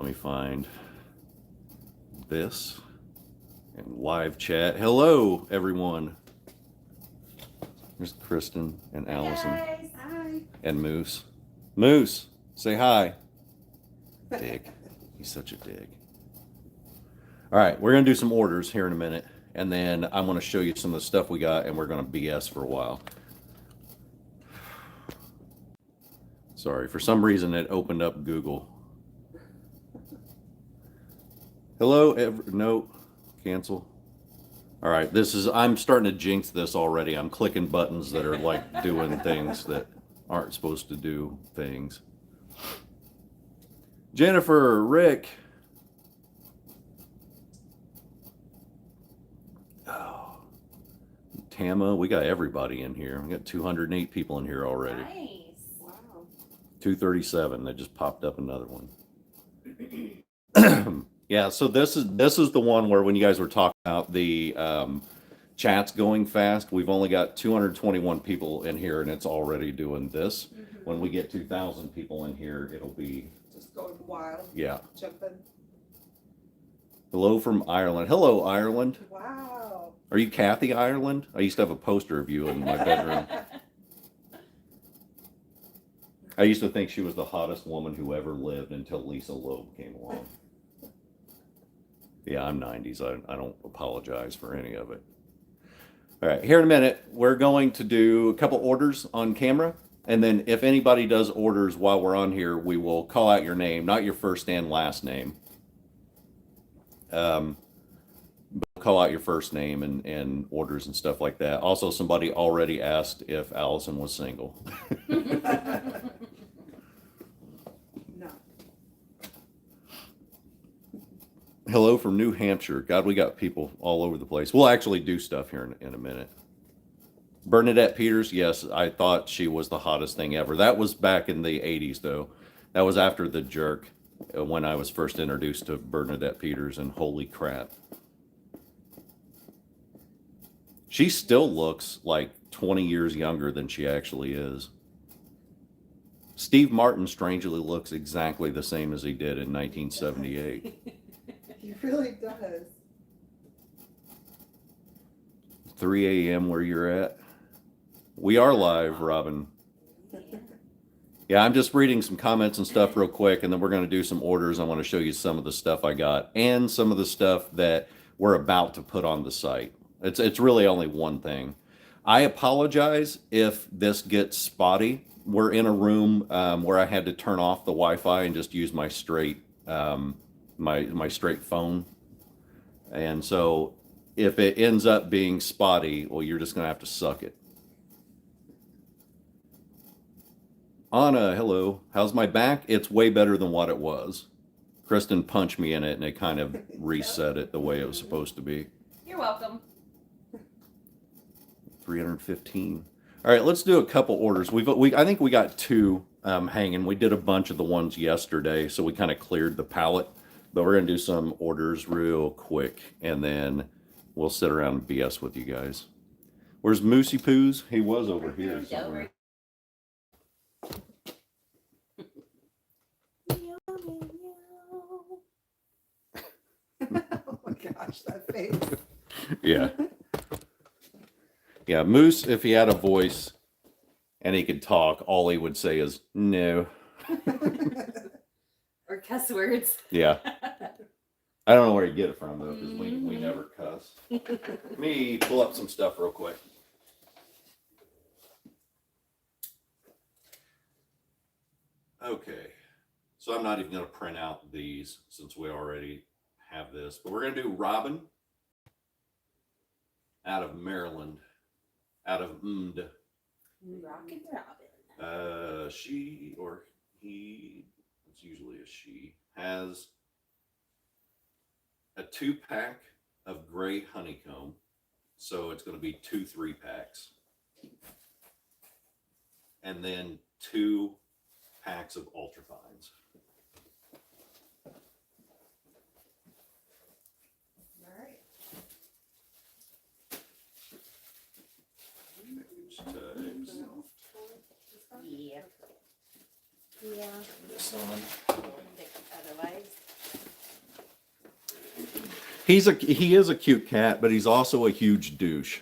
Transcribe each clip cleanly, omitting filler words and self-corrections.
Let me find this and live chat. Hello, everyone. There's Kristan and Allison. Hey guys. Hi. And Moose. Moose, say hi. Dig. He's such a dig. All right, we're going to do some orders here in a minute, and then I'm going to show you some of the stuff we got, and we're going to BS for a while. Sorry, for some reason it opened up Google. Hello, no, cancel. All right, I'm starting to jinx this already. I'm clicking buttons that are like doing things that aren't supposed to do things. Jennifer, Rick. Oh, Tama, we got everybody in here. We got 208 people in here already. Nice. Wow. 237. That just popped up another one. Yeah, so this is the one where when you guys were talking about the chats going fast, we've only got 221 people in here, and it's already doing this. When we get 2,000 people in here, it'll be just going wild. Yeah. Jumping. Hello from Ireland. Hello, Ireland. Wow. Are you Kathy Ireland? I used to have a poster of you in my bedroom. I used to think she was the hottest woman who ever lived until Lisa Loeb came along. Yeah, I'm 90s. I don't apologize for any of it. All right, here in a minute, we're going to do a couple orders on camera. And then if anybody does orders while we're on here, we will call out your name, not your first and last name. But call out your first name and orders and stuff like that. Also, somebody already asked if Allison was single. Hello from New Hampshire. God, we got people all over the place. We'll actually do stuff here in a minute. Bernadette Peters, yes, I thought she was the hottest thing ever. That was back in the 80s, though. That was after The Jerk, when I was first introduced to Bernadette Peters, and holy crap. She still looks like 20 years younger than she actually is. Steve Martin strangely looks exactly the same as he did in 1978. He really does. 3 a.m. where you're at. We are live, Robin. Yeah, I'm just reading some comments and stuff real quick, and then we're going to do some orders. I want to show you some of the stuff I got and some of the stuff that we're about to put on the site. It's really only one thing. I apologize if this gets spotty. We're in a room where I had to turn off the Wi-Fi and just use my straight my straight phone. And so if it ends up being spotty, well, you're just going to have to suck it. Anna, hello. How's my back? It's way better than what it was. Kristan punched me in it, and it kind of reset it the way it was supposed to be. You're welcome. 315. All right, let's do a couple orders. I think we got two hanging. We did a bunch of the ones yesterday, so we kind of cleared the palette. But we're going to do some orders real quick, and then we'll sit around and BS with you guys. Where's Moosey Poos? He was over here somewhere. Oh my gosh, that face. Yeah. Yeah, Moose, if he had a voice and he could talk, all he would say is no. Or cuss words. Yeah. I don't know where you get it from, though, because we never cuss. Let me pull up some stuff real quick. Okay. So I'm not even going to print out these since we already have this. But we're going to do Robin out of Maryland, out of Md. Rockin' Robin. She or he, it's usually a she, has a 2-pack of gray honeycomb. So it's going to be 2 3-packs. And then 2 packs of ultrafines. All right. Yeah. Yeah. This on. Otherwise. He is a cute cat, but he's also a huge douche.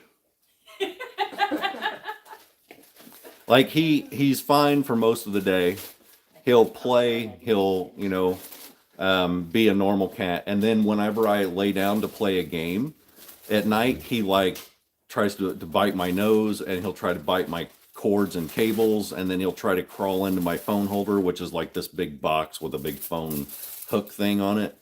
Like he's fine for most of the day. He'll play, he'll, be a normal cat. And then whenever I lay down to play a game at night, he like tries to bite my nose, and he'll try to bite my cords and cables, and then he'll try to crawl into my phone holder, which is like this big box with a big phone hook thing on it.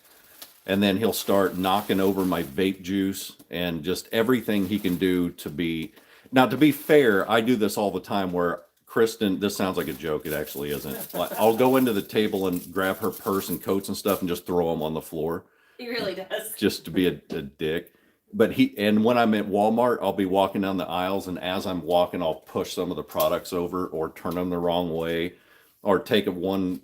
And then he'll start knocking over my vape juice and just everything he can do to be. Now, to be fair, I do this all the time where Kristan, this sounds like a joke, it actually isn't. Like, I'll go into the table and grab her purse and coats and stuff and just throw them on the floor. He really does. Just to be a dick. But and when I'm at Walmart, I'll be walking down the aisles, and as I'm walking, I'll push some of the products over or turn them the wrong way, or take one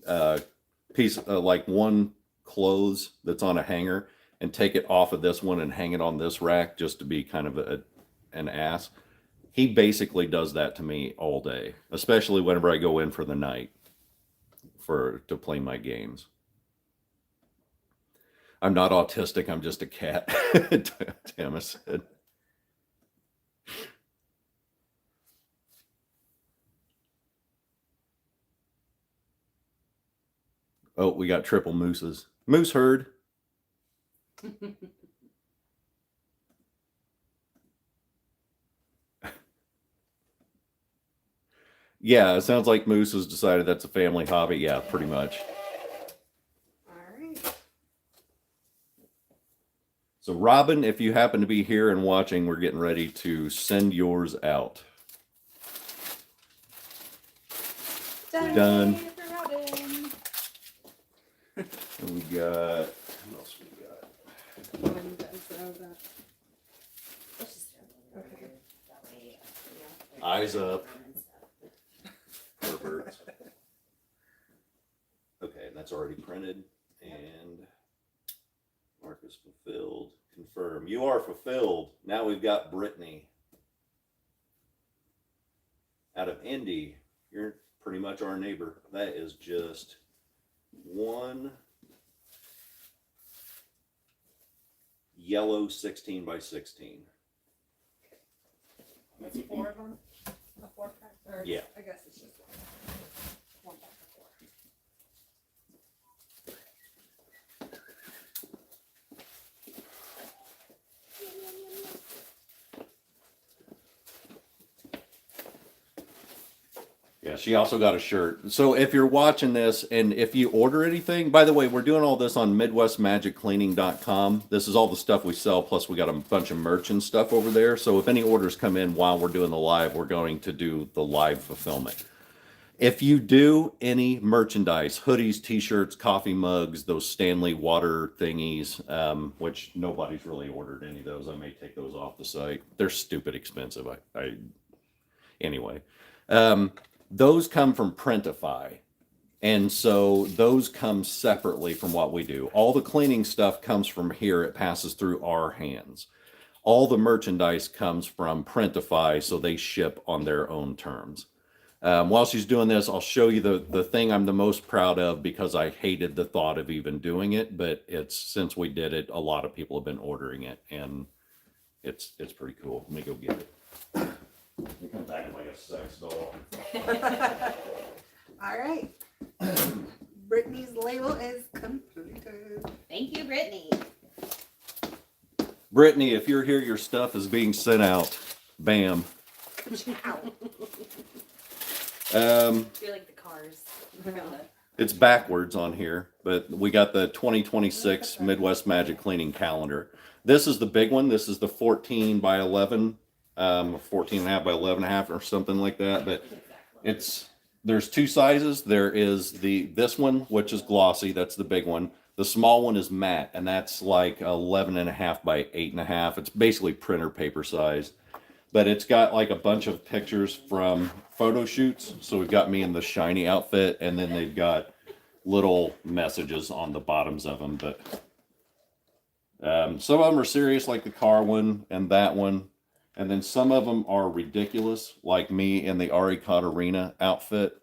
piece, like one clothes that's on a hanger, and take it off of this one and hang it on this rack, just to be kind of an ass. He basically does that to me all day, especially whenever I go in for the night to play my games. I'm not autistic, I'm just a cat, Tamma said. Oh, we got triple mooses. Moose herd. Yeah, it sounds like Moose has decided that's a family hobby. Yeah, pretty much. All right. So, Robin, if you happen to be here and watching, we're getting ready to send yours out. Done. For Robin. And we got, what else we got? Okay. Eyes up. Perverts. Okay, and that's already printed. And mark is fulfilled. Confirm. You are fulfilled. Now we've got Brittany out of Indy. You're pretty much our neighbor. That is just one yellow 16 by 16. That's 4 of them. A 4-pack. Or Yeah. I guess it's just one pack of 4. Yeah, she also got a shirt. So if you're watching this and if you order anything, by the way, we're doing all this on MidwestMagicCleaning.com. This is all the stuff we sell, plus we got a bunch of merch and stuff over there. So if any orders come in while we're doing the live, we're going to do the live fulfillment. If you do any merchandise, hoodies, t-shirts, coffee mugs, those Stanley water thingies, which nobody's really ordered any of those. I may take those off the site. They're stupid expensive. Anyway. Those come from Printify. And so those come separately from what we do. All the cleaning stuff comes from here. It passes through our hands. All the merchandise comes from Printify, so they ship on their own terms. While she's doing this, I'll show you the thing I'm the most proud of, because I hated the thought of even doing it, but since we did it, a lot of people have been ordering it, and it's pretty cool. Let me go get it. It comes back like a sex doll. All right. Brittany's label is completed. Thank you, Brittany. Brittany, if you're here, your stuff is being sent out. Bam. I feel like the cars. It's backwards on here, but we got the 2026 Midwest Magic Cleaning Calendar. This is the big one. This is the 14 by 11, 14 and a half by 11 and a half or something like that. But there's two sizes. There is this one, which is glossy. That's the big one. The small one is matte, and that's like 11 and a half by 8 and a half. It's basically printer paper size. But it's got like a bunch of pictures from photo shoots. So we've got me in the shiny outfit, and then they've got little messages on the bottoms of them. But some of them are serious, like the car one and that one. And then some of them are ridiculous, like me in the Ari Katarina outfit.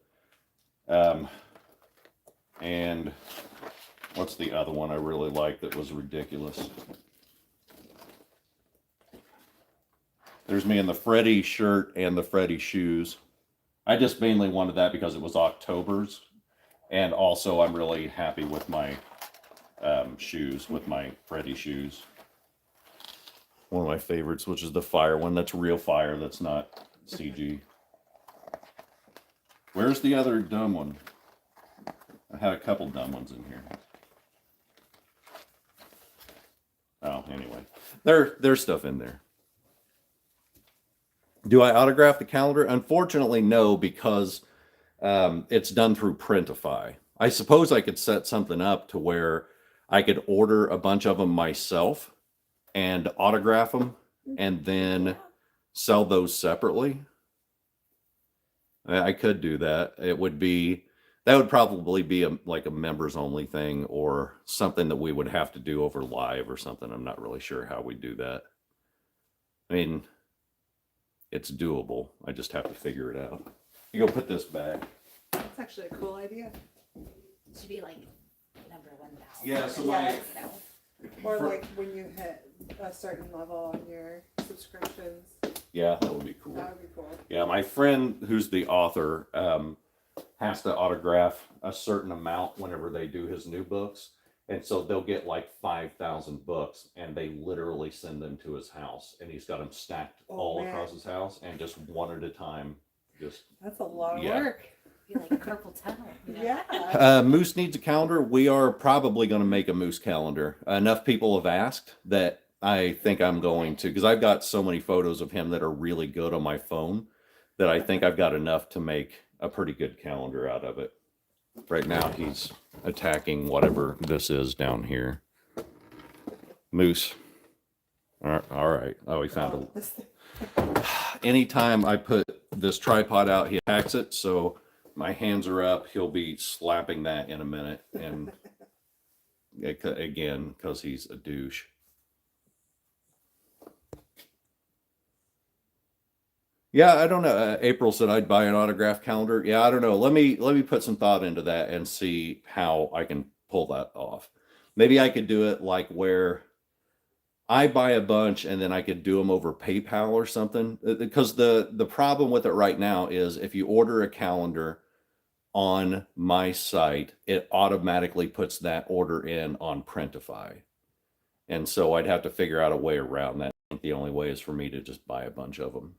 And what's the other one I really like that was ridiculous? There's me in the Freddy shirt and the Freddy shoes. I just mainly wanted that because it was October's. And also I'm really happy with my shoes, with my Freddy shoes. One of my favorites, which is the fire one. That's real fire. That's not CG. Where's the other dumb one? I had a couple dumb ones in here. Oh, anyway. There's stuff in there. Do I autograph the calendar? Unfortunately, no, because it's done through Printify. I suppose I could set something up to where I could order a bunch of them myself and autograph them and then sell those separately. I could do that. That would probably be like a members only thing or something that we would have to do over live or something. I'm not really sure how we do that. I mean, it's doable. I just have to figure it out. You go put this back. That's actually a cool idea. It should be like number 1,000. Yeah, so Or like when you hit a certain level on your subscriptions. Yeah, that would be cool. That would be cool. Yeah, my friend who's the author has to autograph a certain amount whenever they do his new books. And so they'll get like 5,000 books and they literally send them to his house. And he's got them stacked all across his house and just one at a time. That's a lot of work. Be like a carpal tunnel. Yeah. Moose needs a calendar. We are probably going to make a Moose calendar. Enough people have asked that I think I'm going to, because I've got so many photos of him that are really good on my phone that I think I've got enough to make a pretty good calendar out of it. Right now he's attacking whatever this is down here. Moose. All right. Oh, he found it. Anytime I put this tripod out, he attacks it. So my hands are up. He'll be slapping that in a minute. And again, because he's a douche. Yeah, I don't know. April said I'd buy an autograph calendar. Yeah, I don't know. Let me put some thought into that and see how I can pull that off. Maybe I could do it like where I buy a bunch and then I could do them over PayPal or something. Because the problem with it right now is if you order a calendar on my site, it automatically puts that order in on Printify. And so I'd have to figure out a way around that. I think the only way is for me to just buy a bunch of them.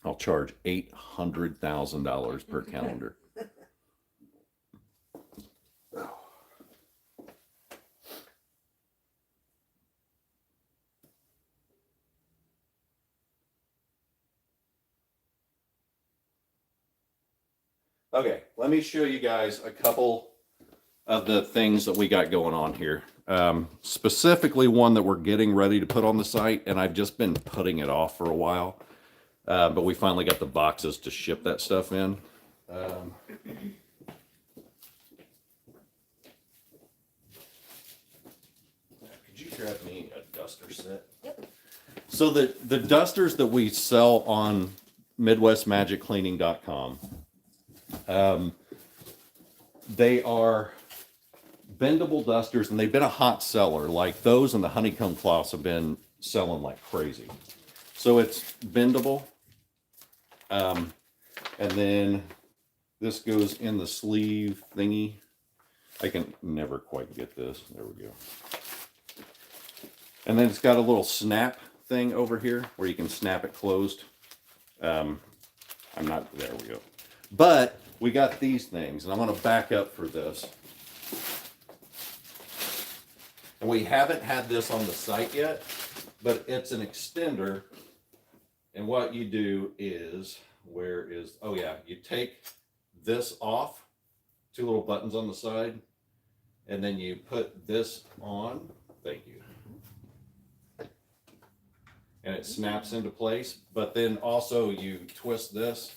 I'll charge $800,000 per calendar. Okay, let me show you guys a couple of the things that we got going on here. Specifically one that we're getting ready to put on the site, and I've just been putting it off for a while. But we finally got the boxes to ship that stuff in. Could you grab me a duster set? Yep. So the dusters that we sell on MidwestMagicCleaning.com, they are bendable dusters, and they've been a hot seller. Like those and the honeycomb cloths have been selling like crazy. So it's bendable. And then this goes in the sleeve thingy. I can never quite get this. There we go. And then it's got a little snap thing over here where you can snap it closed. There we go. But we got these things, and I'm going to back up for this. And we haven't had this on the site yet, but it's an extender. And what you do is, you take this off, two little buttons on the side, and then you put this on. Thank you. And it snaps into place, but then also you twist this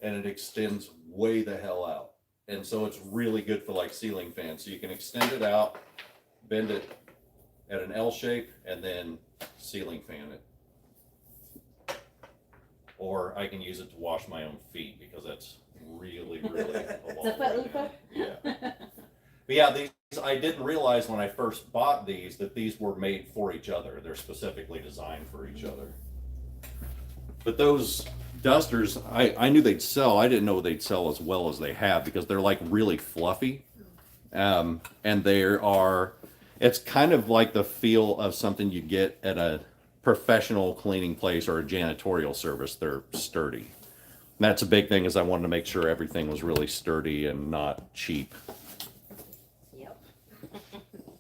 and it extends way the hell out. And so it's really good for like ceiling fans. So you can extend it out, bend it at an L shape, and then ceiling fan it. Or I can use it to wash my own feet because that's really, really a long way. It's a foot loofah? Yeah. But yeah, these I didn't realize when I first bought these that these were made for each other. They're specifically designed for each other. But those dusters, I knew they'd sell. I didn't know they'd sell as well as they have because they're like really fluffy. And it's kind of like the feel of something you get at a professional cleaning place or a janitorial service. They're sturdy. And that's a big thing, is I wanted to make sure everything was really sturdy and not cheap. Yep.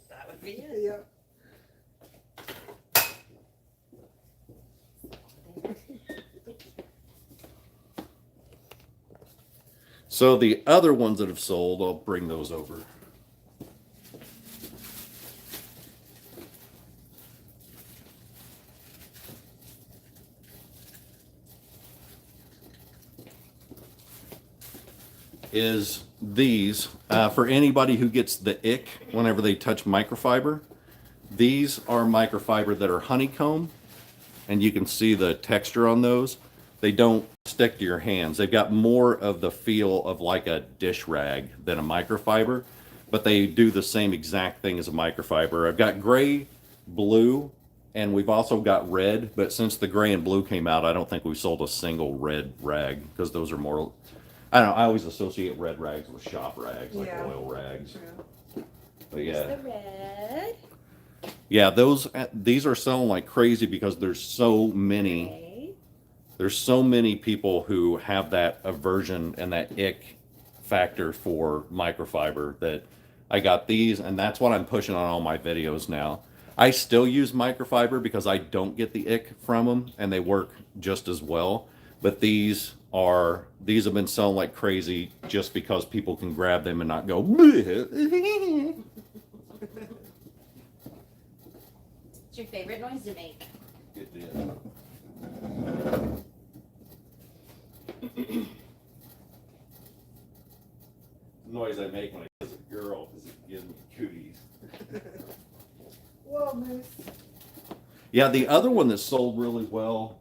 That would be it. Yep. So the other ones that have sold, I'll bring those over. Is these, for anybody who gets the ick whenever they touch microfiber. These are microfiber that are honeycomb, and you can see the texture on those. They don't stick to your hands. They've got more of the feel of like a dish rag than a microfiber, but they do the same exact thing as a microfiber. I've got gray, blue, and we've also got red, but since the gray and blue came out, I don't think we've sold a single red rag, because those are more, I don't know, I always associate red rags with shop rags, like Yeah. oil rags. True. But yeah. The red. Yeah, these are selling like crazy because there's so many. Okay. There's so many people who have that aversion and that ick factor for microfiber that I got these, and that's what I'm pushing on all my videos now. I still use microfiber because I don't get the ick from them, and they work just as well. But these have been selling like crazy just because people can grab them and not go. What's your favorite noise to make? It did. Noise I make when I kiss a girl because it gives me cooties. Whoa, Moose. Yeah, the other one that sold really well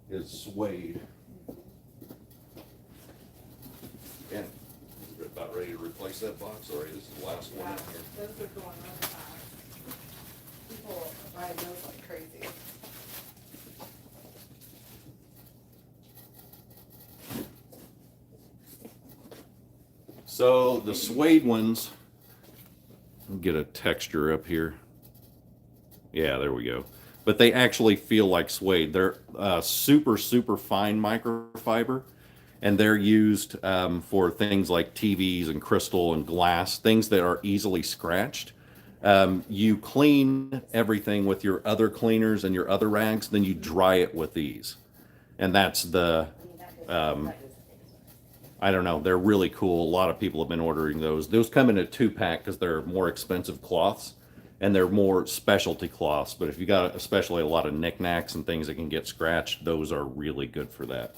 is suede. And we're about ready to replace that box already. This is the last one Yeah, in here. those are going on fast. People buy those like crazy. So the suede ones, get a texture up here. Yeah, there we go. But they actually feel like suede. They're super, super fine microfiber, and they're used for things like TVs and crystal and glass, things that are easily scratched. You clean everything with your other cleaners and your other rags, then you dry it with these. And that's the, I don't know, they're really cool. A lot of people have been ordering those. Those come in a 2-pack because they're more expensive cloths. And they're more specialty cloths, but if you got especially a lot of knickknacks and things that can get scratched, those are really good for that.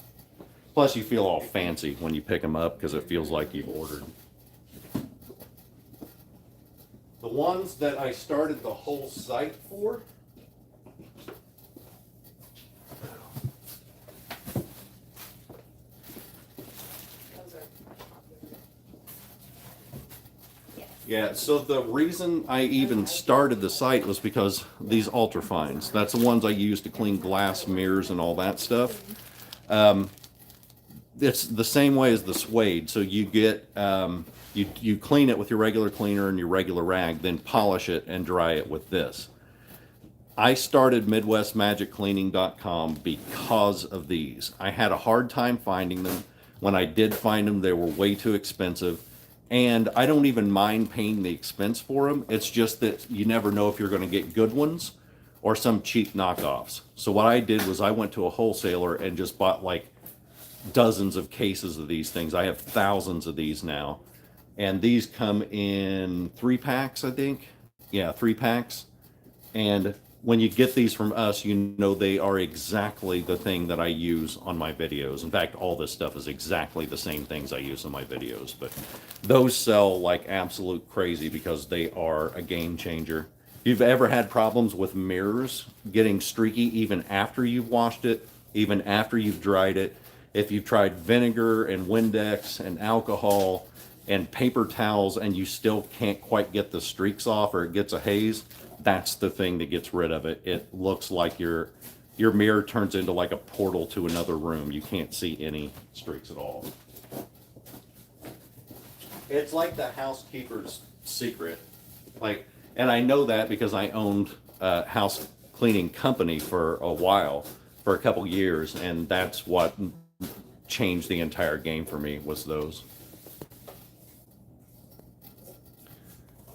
Plus, you feel all fancy when you pick them up because it feels like you've ordered. The ones that I started the whole site for, Those are yeah, so the reason I even started the site was because these ultrafines, that's the ones I use to clean glass, mirrors, and all that stuff. It's the same way as the suede. So you get, you clean it with your regular cleaner and your regular rag, then polish it and dry it with this. I started MidwestMagicCleaning.com because of these. I had a hard time finding them. When I did find them, they were way too expensive. And I don't even mind paying the expense for them. It's just that you never know if you're going to get good ones or some cheap knockoffs. So what I did was I went to a wholesaler and just bought like dozens of cases of these things. I have thousands of these now. And these come in 3-packs, I think. Yeah, 3-packs. And when you get these from us, you know they are exactly the thing that I use on my videos. In fact, all this stuff is exactly the same things I use in my videos. But those sell like absolute crazy because they are a game changer. If you've ever had problems with mirrors getting streaky even after you've washed it, even after you've dried it, if you've tried vinegar and Windex and alcohol, and paper towels and you still can't quite get the streaks off or it gets a haze, that's the thing that gets rid of it. It looks like your mirror turns into like a portal to another room. You can't see any streaks at all. It's like the housekeeper's secret. Like, and I know that because I owned a house cleaning company for a while, for a couple years, and that's what changed the entire game for me, was those.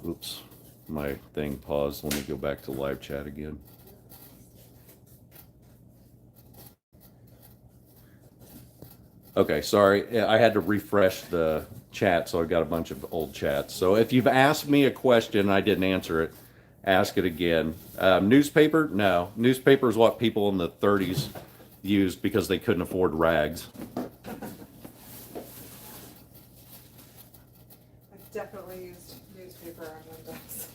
Oops, my thing paused. Let me go back to live chat again. Okay, sorry, I had to refresh the chat, so I got a bunch of old chats. So if you've asked me a question and I didn't answer it, ask it again. Newspaper? No. Newspaper is what people in the 30s used because they couldn't afford rags. I've definitely used newspaper on windows.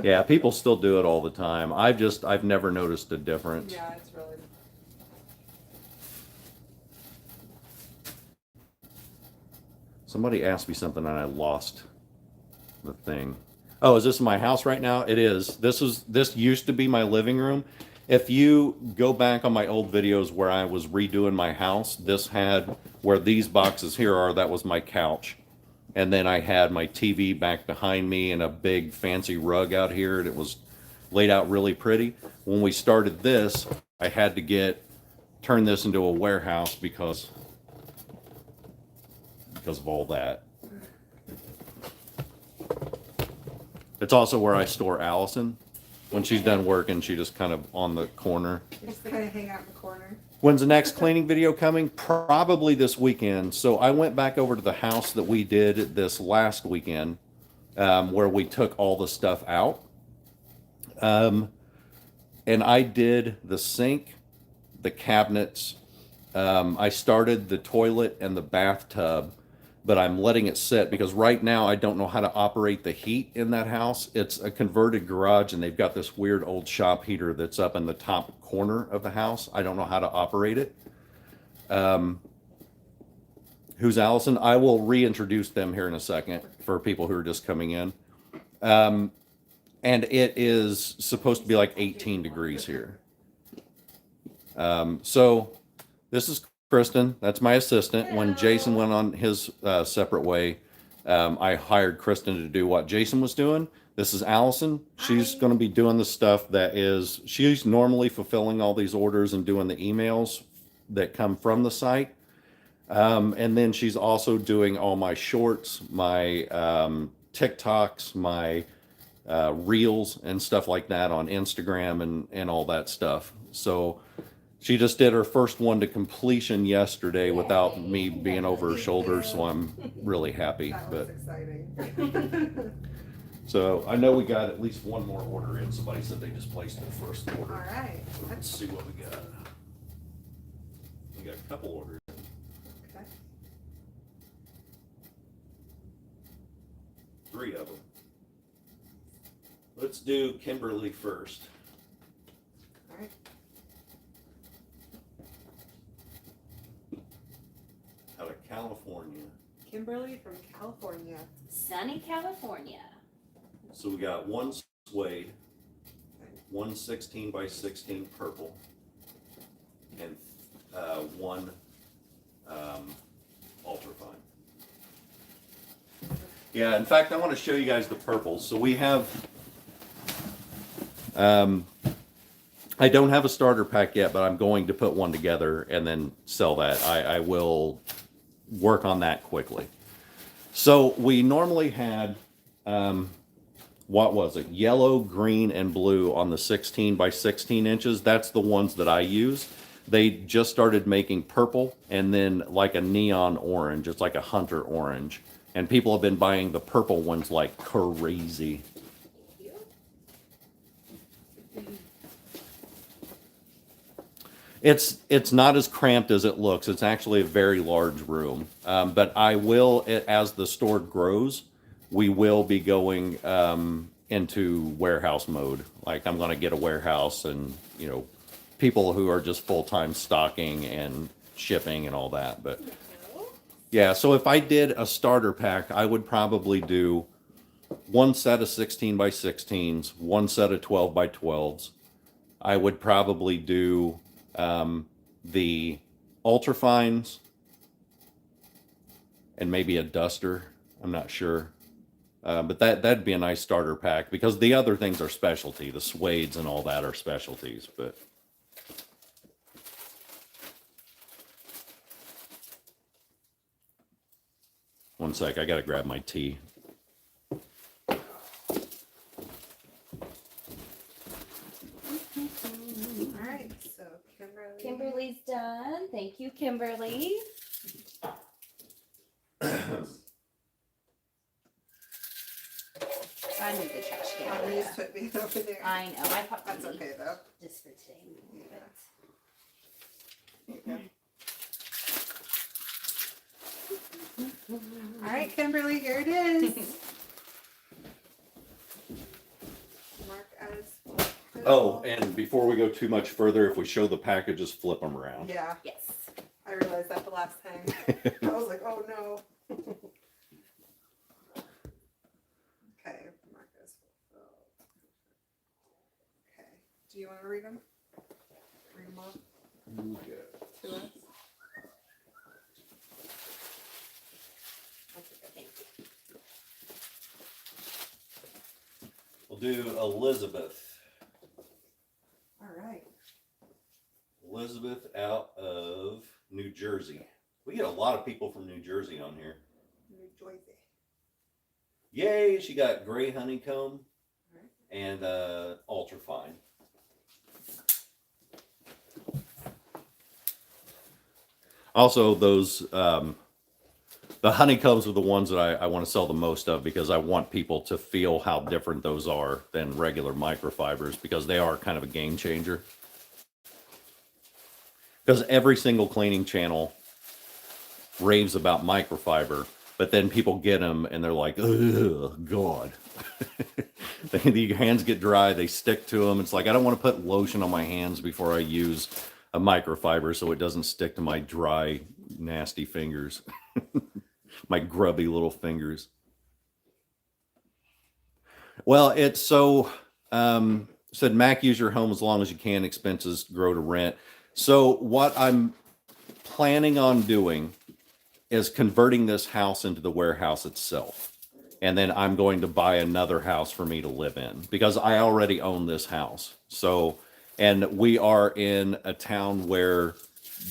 Yeah, people still do it all the time. I've never noticed a difference. Yeah, it's really. Somebody asked me something and I lost the thing. Oh, is this my house right now? It is. This used to be my living room. If you go back on my old videos where I was redoing my house, this had, where these boxes here are, that was my couch. And then I had my TV back behind me and a big fancy rug out here, and it was laid out really pretty. When we started this, I had to turn this into a warehouse because of all that. It's also where I store Allison. When she's done working, she just kind of on the corner. You just kind of hang out in the corner. When's the next cleaning video coming? Probably this weekend. So I went back over to the house that we did this last weekend, where we took all the stuff out. And I did the sink, the cabinets. I started the toilet and the bathtub, but I'm letting it sit because right now I don't know how to operate the heat in that house. It's a converted garage and they've got this weird old shop heater that's up in the top corner of the house. I don't know how to operate it. Who's Allison? I will reintroduce them here in a second for people who are just coming in. And it is supposed to be like 18 degrees here. So this is Kristan, that's my assistant. When Jason went on his separate way, I hired Kristan to do what Jason was doing. This is Allison. She's going to be doing the stuff she's normally fulfilling all these orders and doing the emails that come from the site. And then she's also doing all my shorts, my TikToks, my reels and stuff like that on Instagram and all that stuff. So she just did her first one to completion yesterday without me being over her shoulder, so I'm really happy. That was exciting. So I know we got at least one more order in. Somebody said they just placed their first order. All right. Let's see what we got. We got a couple orders. Okay. 3 of them. Let's do Kimberly first. All right. Out of California. Kimberly from California. Sunny California. So we got one suede, one 16 by 16 purple, and one ultrafine. Yeah, in fact, I want to show you guys the purples. So we have, I don't have a starter pack yet, but I'm going to put one together and then sell that. I will work on that quickly. So we normally had, what was it? Yellow, green, and blue on the 16 by 16 inches. That's the ones that I use. They just started making purple and then like a neon orange. It's like a hunter orange. And people have been buying the purple ones like crazy. It's not as cramped as it looks. It's actually a very large room. But I will, as the store grows, we will be going into warehouse mode. Like I'm going to get a warehouse and, you know, people who are just full-time stocking and shipping and all that. But Yeah, so if I did a starter pack, I would probably do one set of 16 by 16s, one set of 12 by 12s. I would probably do the ultrafines and maybe a duster. I'm not sure. But that'd be a nice starter pack because the other things are specialty. The suedes and all that are specialties. But one sec, I gotta grab my tea. All right, so Kimberly. Kimberly's done. Thank you, Kimberly. I moved the trash can. Mommy's put me over there. I know. I popped That's okay though. just for today. All right, Kimberly, here it is. Mark as fulfilled. Oh, and before we go too much further, if we show the packages, flip them around. Yeah, Yes. I realized that the last time. I was like, oh no. Okay, mark as fulfilled. Okay, do you want to read them? Read them off to us? That's a good thing. We'll do Elizabeth. All right. Elizabeth out of New Jersey. We get a lot of people from New Jersey on here. New Jersey. Yay, she got gray honeycomb Right. and ultrafine. Also, those the honeycombs are the ones that I want to sell the most of because I want people to feel how different those are than regular microfibers because they are kind of a game changer. Because every single cleaning channel raves about microfiber, but then people get them and they're like, ugh, God. Your hands get dry, they stick to them. It's like, I don't want to put lotion on my hands before I use a microfiber so it doesn't stick to my dry, nasty fingers. My grubby little fingers. Well, it's so, said Mac, use your home as long as you can, expenses grow to rent. So what I'm planning on doing is converting this house into the warehouse itself. And then I'm going to buy another house for me to live in because I already own this house. So, and we are in a town where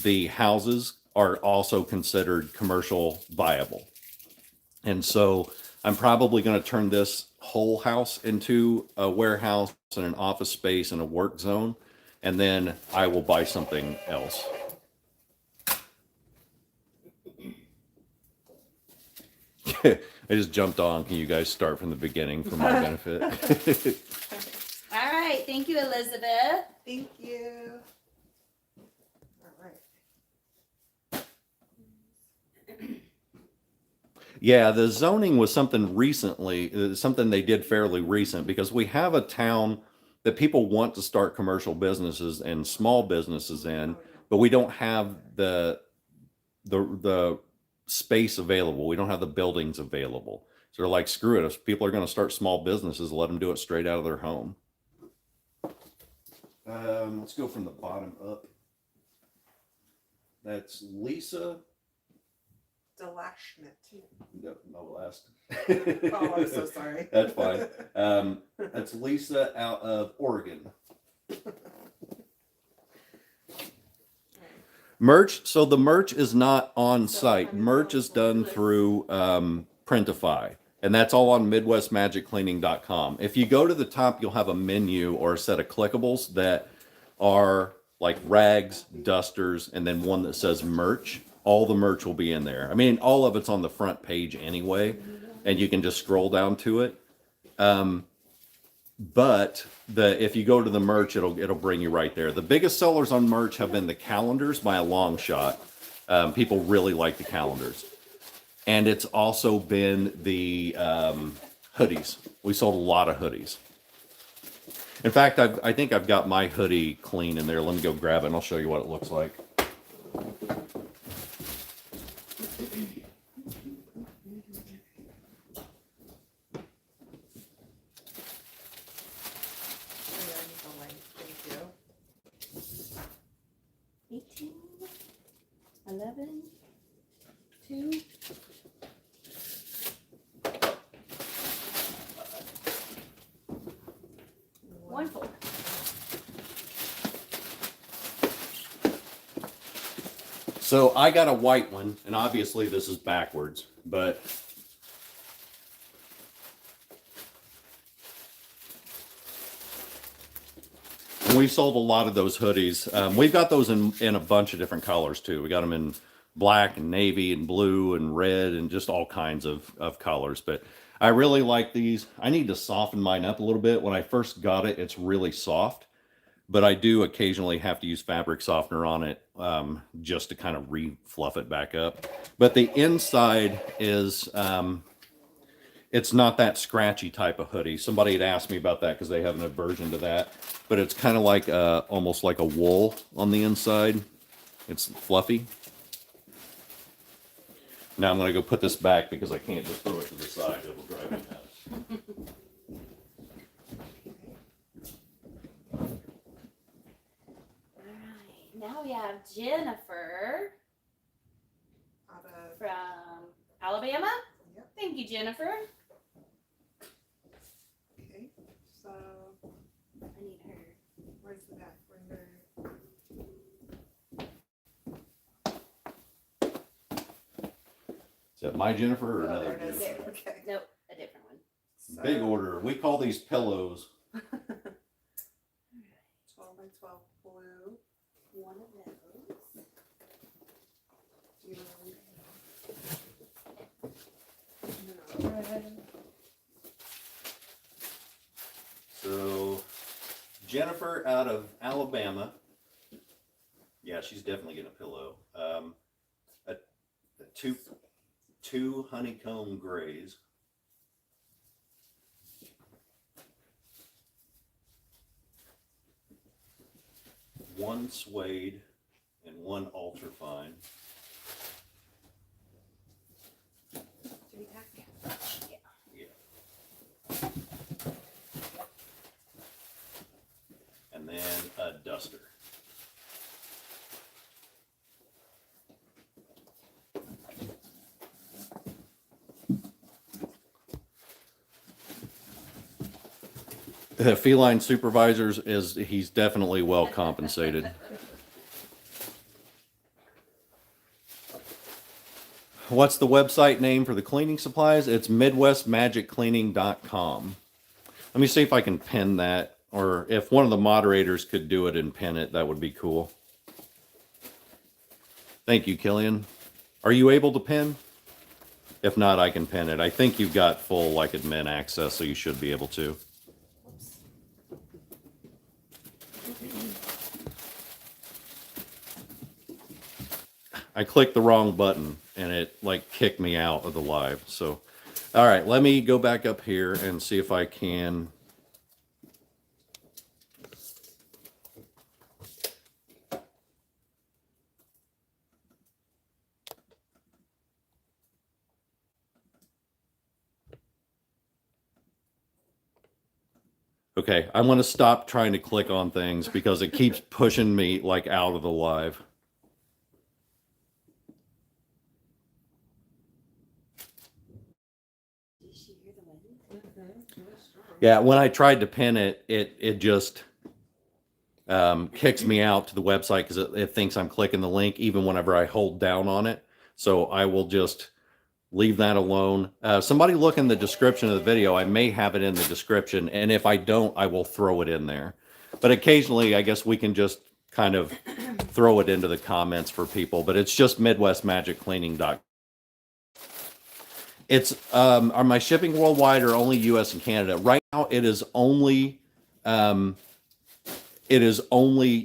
the houses are also considered commercial viable. And so I'm probably going to turn this whole house into a warehouse and an office space and a work zone. And then I will buy something else. I just jumped on. Can you guys start from the beginning for my benefit? All right. Thank you, Elizabeth. Thank you. All right. Yeah, the zoning was something recently, something they did fairly recent because we have a town that people want to start commercial businesses and small businesses in, but we don't have the space available. We don't have the buildings available. So they're like, screw it. If people are going to start small businesses, let them do it straight out of their home. Let's go from the bottom up. That's Lisa. Delashment. No last. Oh, I'm so sorry. That's fine. That's Lisa out of Oregon. Merch. So the merch is not on site. Merch is done through Printify. And that's all on MidwestMagicCleaning.com. If you go to the top, you'll have a menu or a set of clickables that are like rags, dusters, and then one that says merch. All the merch will be in there. I mean, all of it's on the front page anyway, and you can just scroll down to it. But if you go to the merch, it'll bring you right there. The biggest sellers on merch have been the calendars by a long shot. People really like the calendars. And it's also been the hoodies. We sold a lot of hoodies. In fact, I think I've got my hoodie clean in there. Let me go grab it and I'll show you what it looks like. 11, 2. One fold. So I got a white one, and obviously this is backwards, but we sold a lot of those hoodies. We've got those in a bunch of different colors too. We got them in black and navy and blue and red and just all kinds of colors. But I really like these. I need to soften mine up a little bit. When I first got it, it's really soft, but I do occasionally have to use fabric softener on it just to kind of re-fluff it back up. But the inside is, it's not that scratchy type of hoodie. Somebody had asked me about that because they have an aversion to that. But it's kind of like almost like a wool on the inside. It's fluffy. Now I'm going to go put this back because I can't just throw it to the side. It will drive me nuts. Alright, now we have Jennifer Out of, from Alabama. Yep. Thank you, Jennifer. okay, so I need her. where's the back window? Is that my Jennifer or Oh, another there it is. Jennifer? Okay. Nope, a different one. So, Big order. We call these pillows. 12 by 12 blue. One of those. Do you want to red? So Jennifer out of Alabama. Yeah, she's definitely getting a pillow. Two honeycomb grays. One suede and one ultrafine. 3-pack? Yeah. And then a duster. The feline supervisors he's definitely well compensated. What's the website name for the cleaning supplies? It's midwestmagiccleaning.com. Let me see if I can pin that, or if one of the moderators could do it and pin it, that would be cool. Thank you, Killian. Are you able to pin? If not, I can pin it. I think you've got full like admin access, so you should be able to. I clicked the wrong button and it like kicked me out of the live. So, all right, let me go back up here and see if I can. Okay, I'm going to stop trying to click on things because it keeps pushing me like out of the live. Did she hear the wind? Yeah, when I tried to pin it, it just kicks me out to the website because it thinks I'm clicking the link even whenever I hold down on it. So I will just leave that alone. Somebody look in the description of the video. I may have it in the description, and if I don't, I will throw it in there. But occasionally, I guess we can just kind of throw it into the comments for people. But it's just MidwestMagicCleaning.com. It's are my shipping worldwide or only U.S. and Canada? Right now, it is only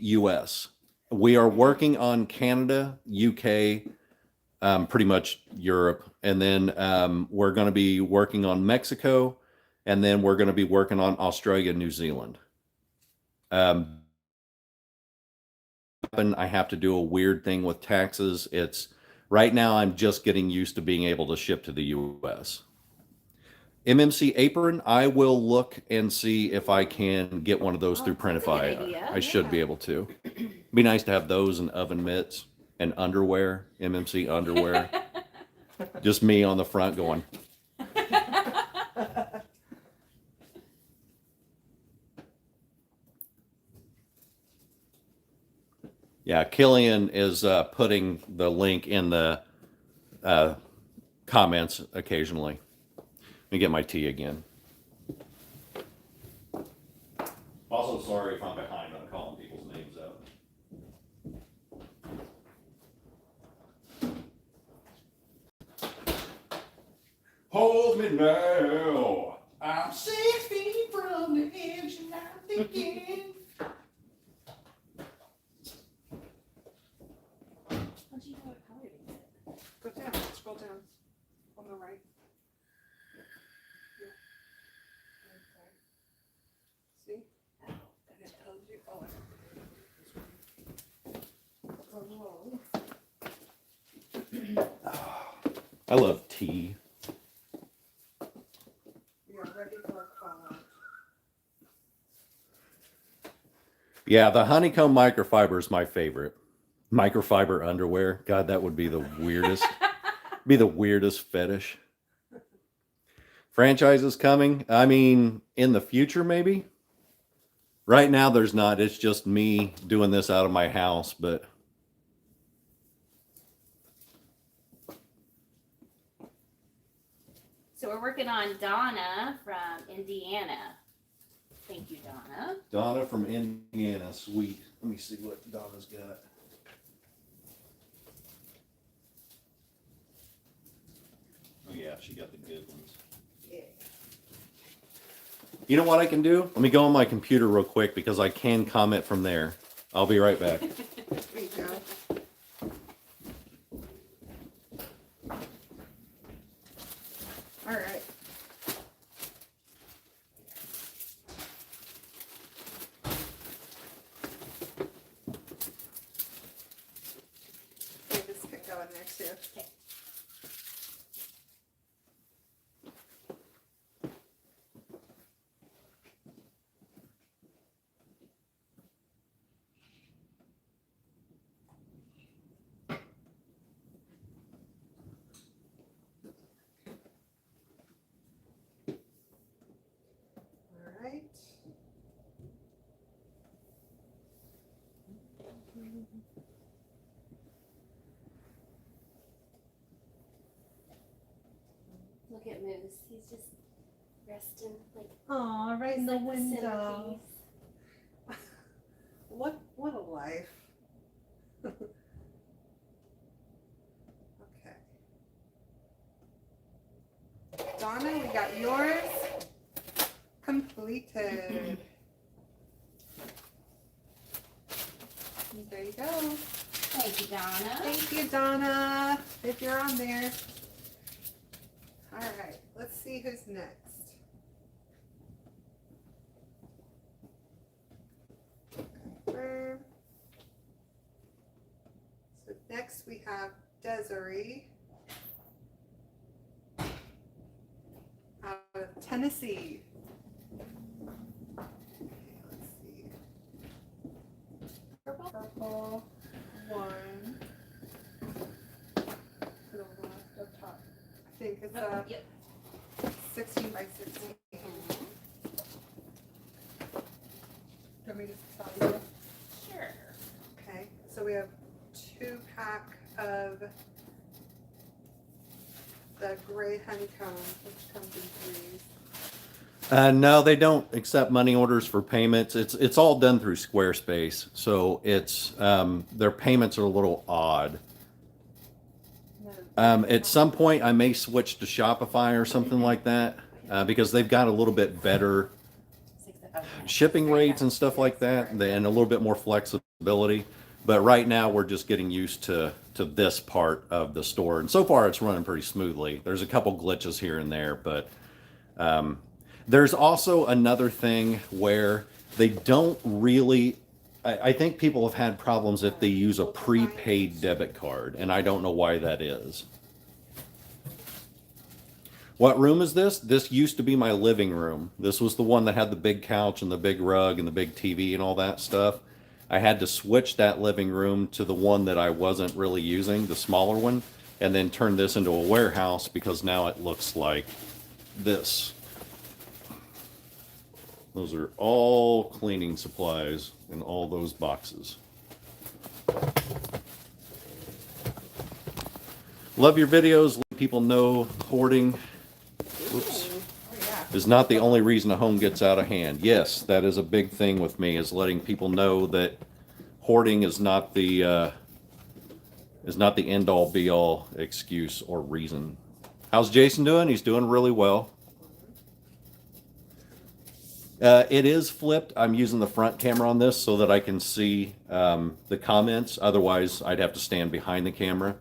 U.S. We are working on Canada, UK, pretty much Europe, and then we're going to be working on Mexico, and then we're going to be working on Australia, New Zealand. I have to do a weird thing with taxes. It's right now I'm just getting used to being able to ship to the US. MMC apron, I will look and see if I can get one of those through that's a good Printify. idea. I should be able to. Be nice to have those and oven mitts. and underwear, MMC underwear. Just me on the front going, yeah, Killian is putting the link in the comments occasionally. Let me get my tea again. Also, sorry if I'm behind on calling people's names out. Hold me now. I'm 6 feet from the edge and I'm thinking. How'd you know what color to get? Go down, scroll down on the right. Yeah. Okay. See? And it tells you, I love tea. you're ready for a call out. Yeah, the honeycomb microfiber is my favorite. Microfiber underwear. God, that would be the weirdest. Be the weirdest fetish. Franchise is coming. I mean, in the future, maybe. Right now, there's not. It's just me doing this out of my house, but So we're working on Donna from Indiana. Thank you, Donna. Donna from Indiana, sweet. Let me see what Donna's got. Oh yeah, she got the good ones. Yeah. You know what I can do? Let me go on my computer real quick because I can comment from there. I'll be right back. There you go. All right. Okay, this could go in there too. Okay. All right. Look at Moose. He's just resting like Oh, right in he's the like window. centerpiece. What a life. Okay. Donna, we got yours completed. There you go. Thank you, Donna. Thank you, Donna, if you're on there. All right, let's see who's next. Confirm. So next we have Desiree out of Tennessee. Okay, let's see. Purple one. To the left up top. I think it's a Yep. 16 by 16. Let me just tell you. Sure. Okay, so we have 2-pack of the gray honeycomb, which comes in 3s. No, they don't accept money orders for payments. It's all done through Squarespace, so it's their payments are a little odd. At some point, I may switch to Shopify or something like that because they've got a little bit better shipping rates and stuff like that, and a little bit more flexibility. But right now, we're just getting used to this part of the store, and so far, it's running pretty smoothly. There's a couple glitches here and there, but there's also another thing where they don't really. I think people have had problems if they use a prepaid debit card, and I don't know why that is. What room is this? This used to be my living room. This was the one that had the big couch and the big rug and the big TV and all that stuff. I had to switch that living room to the one that I wasn't really using, the smaller one, and then turn this into a warehouse because now it looks like this. Those are all cleaning supplies in all those boxes. Love your videos. Let people know hoarding. Oops. Oh, yeah. Is not the only reason a home gets out of hand. Yes, that is a big thing with me, is letting people know that hoarding is not the end all be all excuse or reason. How's Jason doing? He's doing really well. It is flipped. I'm using the front camera on this so that I can see the comments. Otherwise, I'd have to stand behind the camera.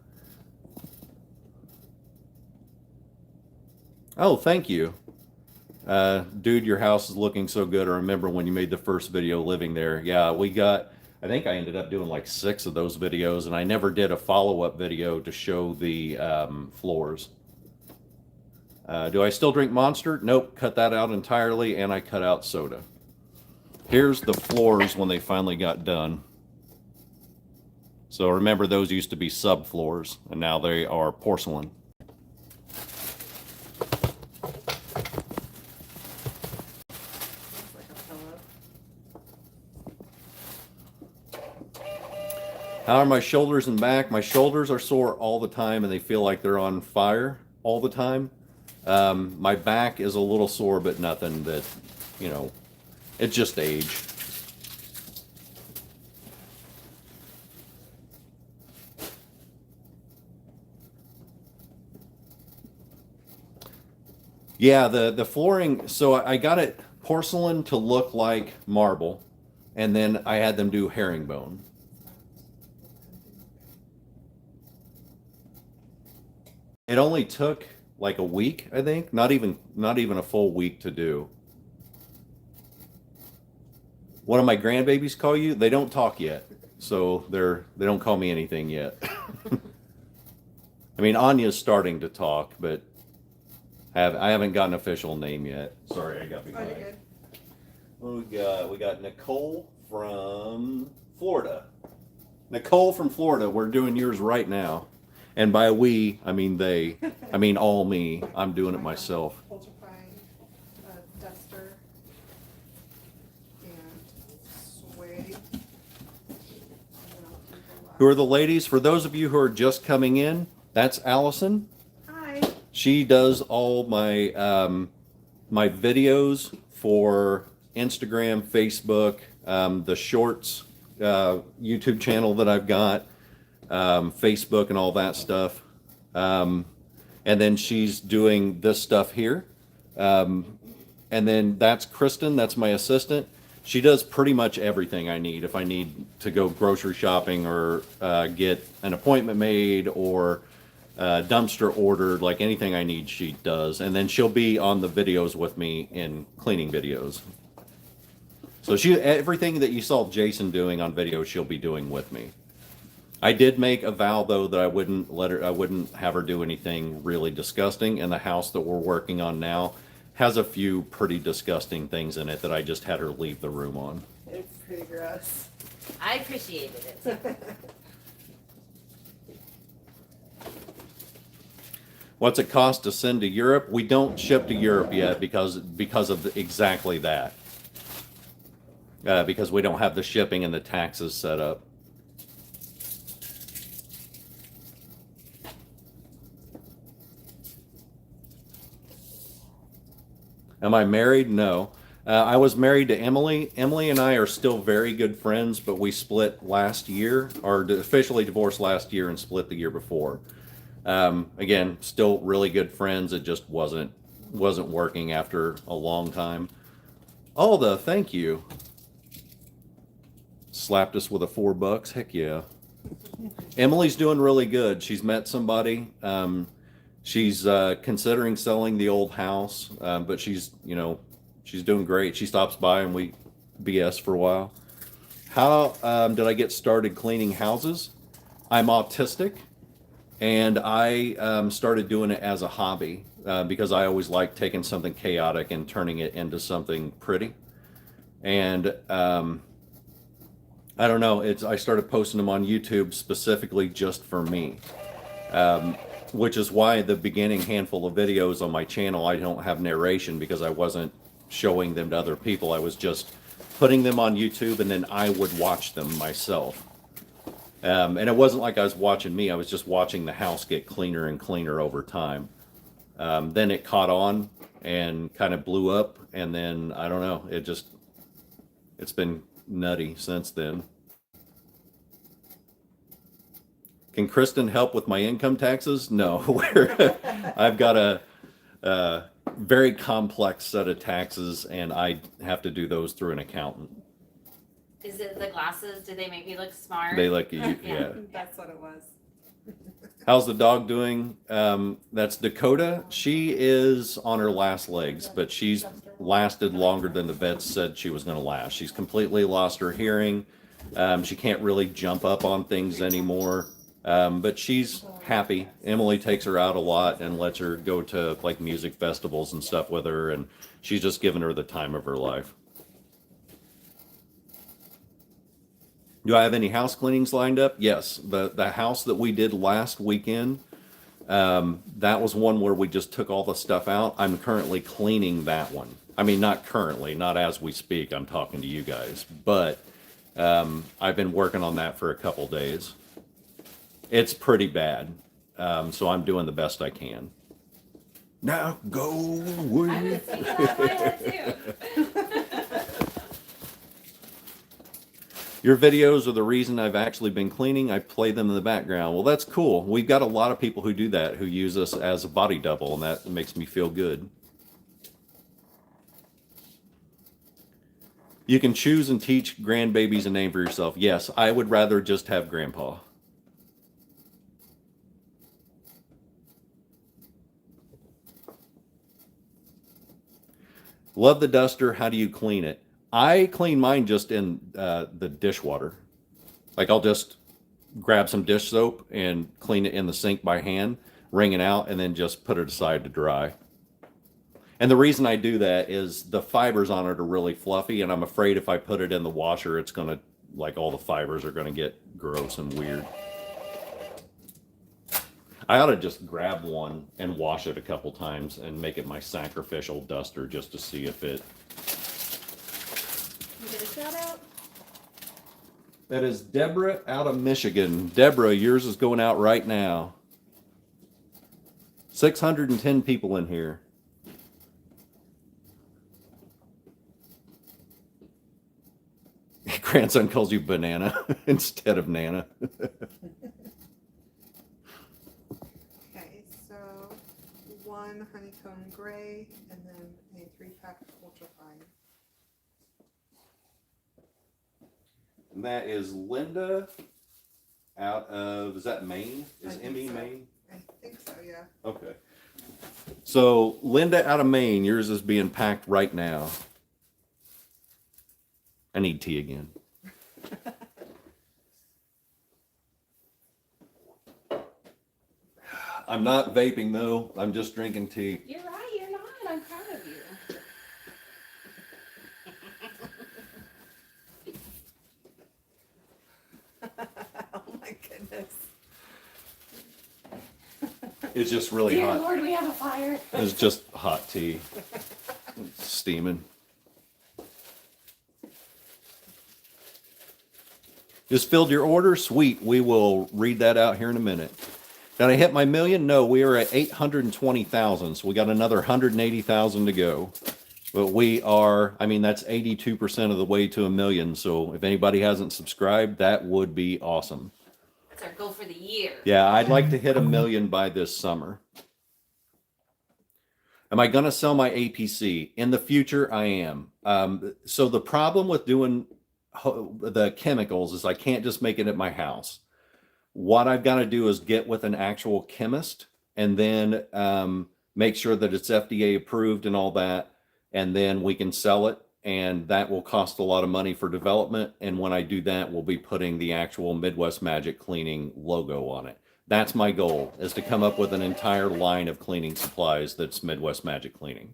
Oh, thank you. Dude, your house is looking so good. I remember when you made the first video living there. Yeah, I think I ended up doing like 6 of those videos, and I never did a follow-up video to show the floors. Do I still drink Monster? Nope, cut that out entirely, and I cut out soda. Here's the floors when they finally got done. So remember, those used to be subfloors, and now they are porcelain. Looks like a pillow. How are my shoulders and back? My shoulders are sore all the time, and they feel like they're on fire all the time. My back is a little sore, but nothing that, you know, it's just age. Yeah, the flooring, so I got it porcelain to look like marble, and then I had them do herringbone. It only took like a week, I think, not even a full week to do. What do my grandbabies call you? They don't talk yet, so they don't call me anything yet. I mean, Anya's starting to talk, but I haven't got an official name yet. Sorry, I got Oh, behind. you're good. What we got Nicole from Florida. Nicole from Florida, we're doing yours right now. And by we, I mean they. I mean all me. I'm doing it myself. Ultrafine, duster, and suede. Who are the ladies? For those of you who are just coming in, that's Allison. Hi. She does all my my videos for Instagram, Facebook, the Shorts YouTube channel that I've got, Facebook and all that stuff. And then she's doing this stuff here. And then that's Kristan, that's my assistant. She does pretty much everything I need. If I need to go grocery shopping or get an appointment made or dumpster ordered, like anything I need, she does. And then she'll be on the videos with me in cleaning videos. So everything that you saw Jason doing on video, she'll be doing with me. I did make a vow though that I wouldn't have her do anything really disgusting, and the house that we're working on now has a few pretty disgusting things in it that I just had her leave the room on. It's pretty gross. I appreciated it. What's it cost to send to Europe? We don't ship to Europe yet because of exactly that. Because we don't have the shipping and the taxes set up. Am I married? No. I was married to Emily. Emily and I are still very good friends, but we split last year, or officially divorced last year and split the year before. Again, still really good friends. It just wasn't working after a long time. Alda, thank you. Slapped us with a $4. Heck yeah. Emily's doing really good. She's met somebody. She's considering selling the old house, but she's doing great. She stops by and we BS for a while. How did I get started cleaning houses? I'm autistic, and I started doing it as a hobby because I always like taking something chaotic and turning it into something pretty. And I don't know. I started posting them on YouTube specifically just for me, which is why the beginning handful of videos on my channel, I don't have narration because I wasn't showing them to other people. I was just putting them on YouTube and then I would watch them myself. And it wasn't like I was watching me. I was just watching the house get cleaner and cleaner over time. Then it caught on and kind of blew up. And then, I don't know, it's been nutty since then. Can Kristan help with my income taxes? No. I've got a very complex set of taxes and I have to do those through an accountant. Is it the glasses? Do they make me look smart? They like you, yeah. That's what it was. How's the dog doing? That's Dakota. She is on her last legs, but she's lasted longer than the vets said she was going to last. She's completely lost her hearing. She can't really jump up on things anymore, but she's happy. Emily takes her out a lot and lets her go to like music festivals and stuff with her, and she's just giving her the time of her life. Do I have any house cleanings lined up? Yes. The house that we did last weekend, that was one where we just took all the stuff out. I'm currently cleaning that one. I mean, not currently, not as we speak. I'm talking to you guys. But I've been working on that for a couple days. It's pretty bad. So I'm doing the best I can. Now go away. I was thinking about my head too. Your videos are the reason I've actually been cleaning. I play them in the background. Well, that's cool. We've got a lot of people who do that, who use us as a body double, and that makes me feel good. You can choose and teach grandbabies a name for yourself. Yes, I would rather just have Grandpa. Love the duster. How do you clean it? I clean mine just in the dishwater. Like I'll just grab some dish soap and clean it in the sink by hand, wring it out, and then just put it aside to dry. And the reason I do that is the fibers on it are really fluffy, and I'm afraid if I put it in the washer, it's going to, like all the fibers are going to get gross and weird. I ought to just grab one and wash it a couple times and make it my sacrificial duster just to see if it... Get a shout out. That is Deborah out of Michigan. Deborah, yours is going out right now. 610 people in here. Grandson calls you Banana instead of Nana. Okay, so 1 honeycomb gray and then a 3-pack ultrafine. And that is Linda out of, is that Maine? Is I think ME so. Maine? I think so, yeah. Okay. So Linda out of Maine, yours is being packed right now. I need tea again. I'm not vaping though. I'm just drinking tea. You're right, you're not. I'm proud of you. Oh my goodness. It's just really Dear hot. Lord, we have a fire. It's just hot tea. It's steaming. Just filled your order? Sweet. We will read that out here in a minute. Did I hit my million? No, we are at 820,000. So we got another 180,000 to go. But we are, I mean, that's 82% of the way to a million. So if anybody hasn't subscribed, that would be awesome. That's our goal for the year. Yeah, I'd like to hit a million by this summer. Am I going to sell my APC? In the future, I am. So the problem with doing the chemicals is I can't just make it at my house. What I've got to do is get with an actual chemist and then make sure that it's FDA approved and all that. And then we can sell it. And that will cost a lot of money for development. And when I do that, we'll be putting the actual Midwest Magic Cleaning logo on it. That's my goal, is to come up with an entire line of cleaning supplies that's Midwest Magic Cleaning.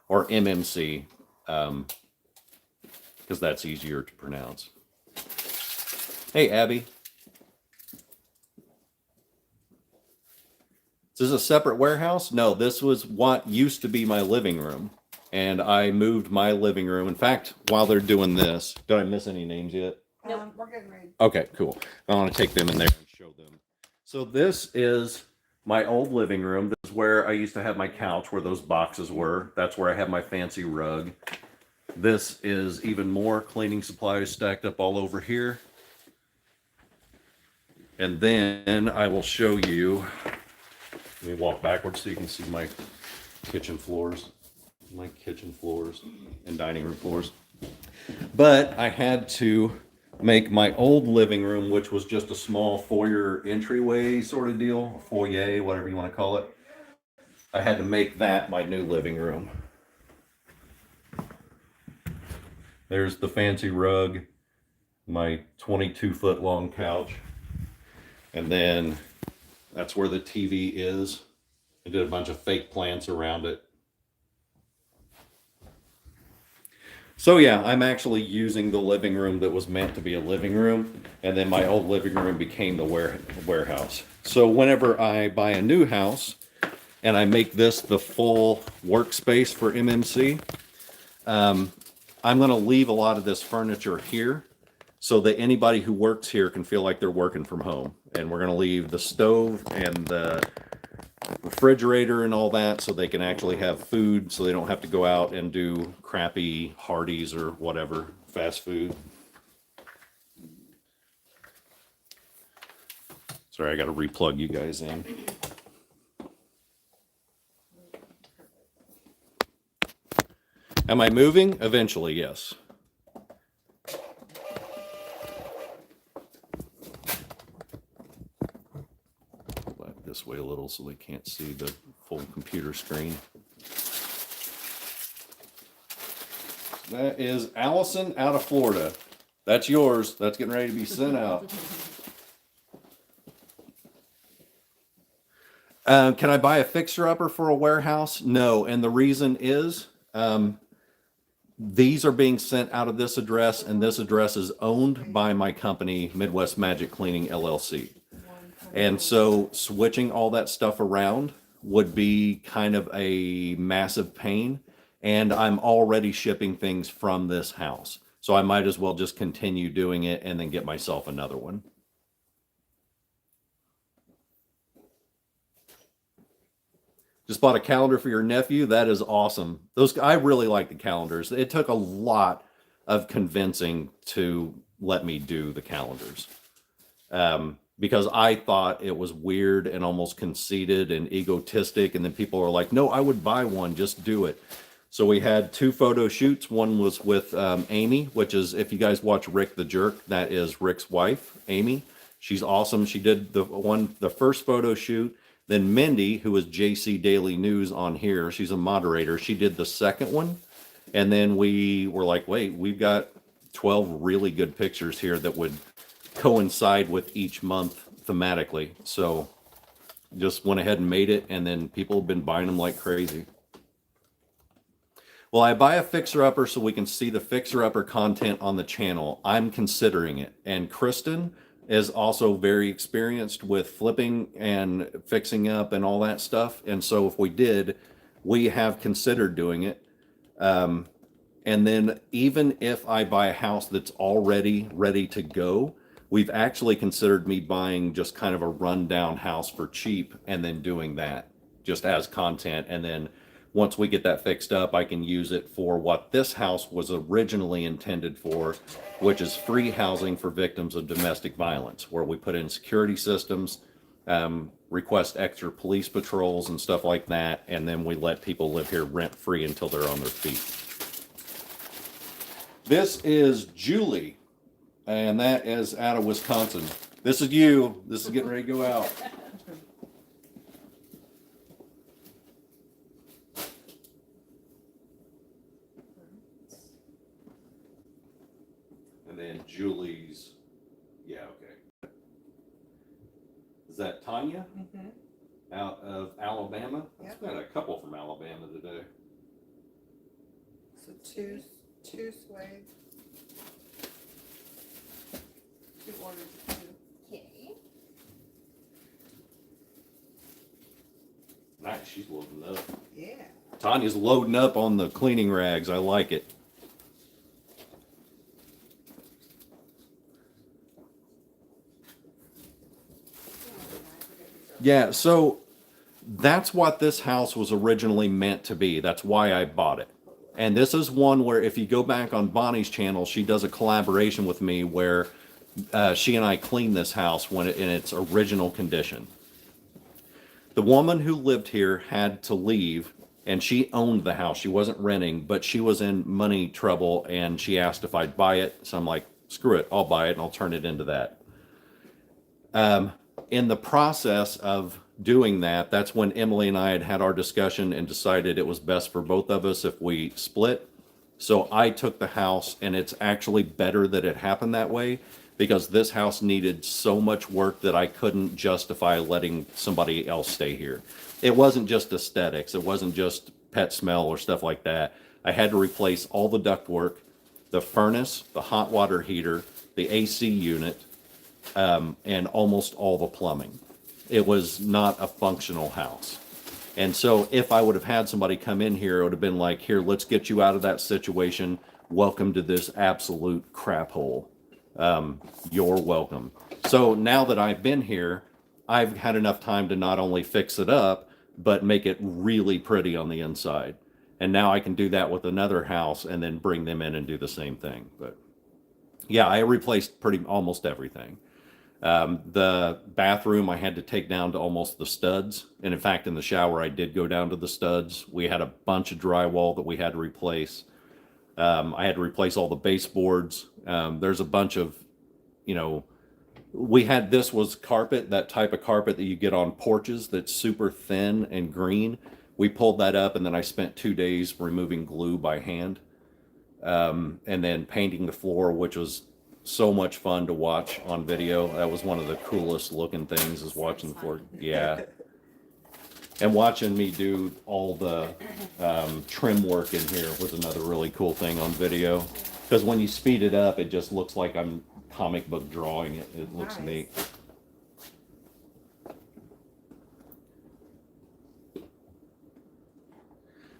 Or MMC, because that's easier to pronounce. Hey, Abby. Is this a separate warehouse? No, this was what used to be my living room. And I moved my living room. In fact, while they're doing this, did I miss any names yet? Nope. We're getting ready. Okay, cool. I want to take them in there and show them. So this is my old living room. This is where I used to have my couch, where those boxes were. That's where I have my fancy rug. This is even more cleaning supplies stacked up all over here. And then I will show you, let me walk backwards so you can see my kitchen floors. My kitchen floors and dining room floors. But I had to make my old living room, which was just a small foyer entryway sort of deal, foyer, whatever you want to call it. I had to make that my new living room. There's the fancy rug, my 22-foot long couch, and then that's where the TV is. I did a bunch of fake plants around it. So yeah, I'm actually using the living room that was meant to be a living room, and then my old living room became the warehouse. So whenever I buy a new house and I make this the full workspace for MMC, I'm going to leave a lot of this furniture here so that anybody who works here can feel like they're working from home. And we're going to leave the stove and the refrigerator and all that so they can actually have food, so they don't have to go out and do crappy Hardee's or whatever fast food. Sorry, I got to replug you guys in. Am I moving? Eventually, yes. Back this way a little so they can't see the full computer screen. That is Allison out of Florida. That's yours. That's getting ready to be sent out. Can I buy a fixer-upper for a warehouse? No, and the reason is these are being sent out of this address, and this address is owned by my company, Midwest Magic Cleaning, LLC. And so switching all that stuff around would be kind of a massive pain, and I'm already shipping things from this house. So I might as well just continue doing it and then get myself another one. Just bought a calendar for your nephew. That is awesome. I really like the calendars. It took a lot of convincing to let me do the calendars. Because I thought it was weird and almost conceited and egotistic. And then people were like, no, I would buy one, just do it. So we had 2 photo shoots. One was with Amy, which is, if you guys watch Rick the Jerk, that is Rick's wife, Amy. She's awesome. She did the first photo shoot. Then Mindy, who is JC Daily News on here, she's a moderator. She did the second one. And then we were like, wait, we've got 12 really good pictures here that would coincide with each month thematically. So just went ahead and made it, and then people have been buying them like crazy. Well, I buy a fixer-upper so we can see the fixer-upper content on the channel. I'm considering it. And Kristan is also very experienced with flipping and fixing up and all that stuff. And so if we did, we have considered doing it. And then even if I buy a house that's already ready to go, we've actually considered me buying just kind of a rundown house for cheap and then doing that just as content. And then once we get that fixed up, I can use it for what this house was originally intended for, which is free housing for victims of domestic violence, where we put in security systems, request extra police patrols and stuff like that, and then we let people live here rent-free until they're on their feet. This is Julie, and that is out of Wisconsin. This is you. This is getting ready to go out. And then Julie's, yeah, okay. Is that Tanya? Mm-hmm. Out of Alabama? Yep. I've got a couple from Alabama today. So two suede ordered it too. Okay. Nice, she's loading up. Yeah. Tanya's loading up on the cleaning rags. I like it. Yeah, so that's what this house was originally meant to be. That's why I bought it. And this is one where if you go back on Bonnie's channel, she does a collaboration with me where she and I cleaned this house when in its original condition. The woman who lived here had to leave, and she owned the house. She wasn't renting, but she was in money trouble, and she asked if I'd buy it. So I'm like, screw it, I'll buy it, and I'll turn it into that. In the process of doing that, that's when Emily and I had our discussion and decided it was best for both of us if we split. So I took the house, and it's actually better that it happened that way because this house needed so much work that I couldn't justify letting somebody else stay here. It wasn't just aesthetics. It wasn't just pet smell or stuff like that. I had to replace all the ductwork, the furnace, the hot water heater, the AC unit, and almost all the plumbing. It was not a functional house. And so if I would have had somebody come in here, it would have been like, here, let's get you out of that situation. Welcome to this absolute crap hole. You're welcome. So now that I've been here, I've had enough time to not only fix it up, but make it really pretty on the inside. And now I can do that with another house and then bring them in and do the same thing. But yeah, I replaced almost everything. The bathroom I had to take down to almost the studs. And in fact, in the shower, I did go down to the studs. We had a bunch of drywall that we had to replace. I had to replace all the baseboards. There's a bunch of, this was carpet, that type of carpet that you get on porches that's super thin and green. We pulled that up, and then I spent 2 days removing glue by hand, and then painting the floor, which was so much fun to watch on video. That was one of the coolest looking things is watching the floor. Yeah. And watching me do all the trim work in here was another really cool thing on video. Because when you speed it up, it just looks like I'm comic book drawing it. It looks Nice. neat.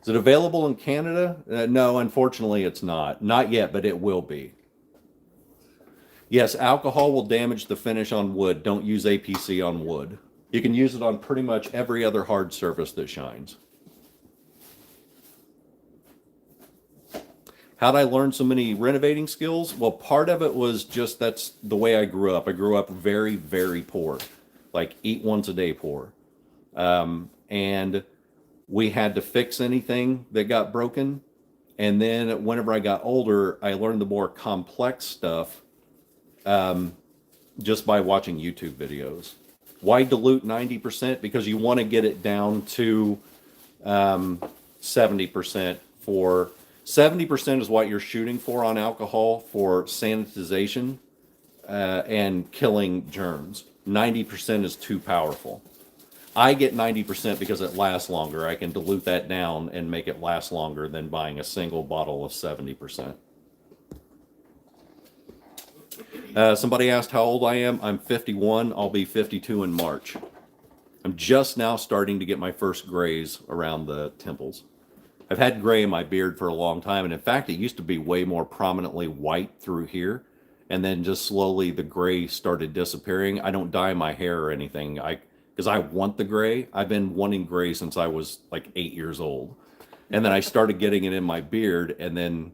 Is it available in Canada? No, unfortunately it's not. Not yet, but it will be. Yes, alcohol will damage the finish on wood. Don't use APC on wood. You can use it on pretty much every other hard surface that shines. How'd I learn so many renovating skills? Well, part of it was just that's the way I grew up. I grew up very, very poor, like eat once a day poor. And we had to fix anything that got broken. And then whenever I got older, I learned the more complex stuff just by watching YouTube videos. Why dilute 90%? Because you want to get it down to 70% for 70% is what you're shooting for on alcohol for sanitization and killing germs. 90% is too powerful. I get 90% because it lasts longer. I can dilute that down and make it last longer than buying a single bottle of 70%. Somebody asked how old I am. I'm 51. I'll be 52 in March. I'm just now starting to get my first grays around the temples. I've had gray in my beard for a long time, and in fact, it used to be way more prominently white through here, and then just slowly the gray started disappearing. I don't dye my hair or anything, because I want the gray. I've been wanting gray since I was like 8 years old, and then I started getting it in my beard, and then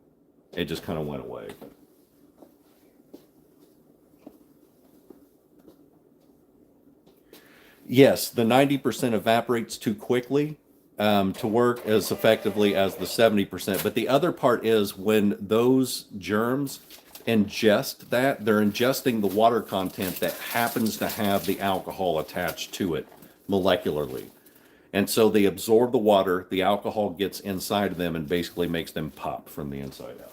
it just kind of went away. Yes, the 90% evaporates too quickly to work as effectively as the 70%. But the other part is when those germs ingest that, they're ingesting the water content that happens to have the alcohol attached to it molecularly. And so they absorb the water, the alcohol gets inside of them and basically makes them pop from the inside out.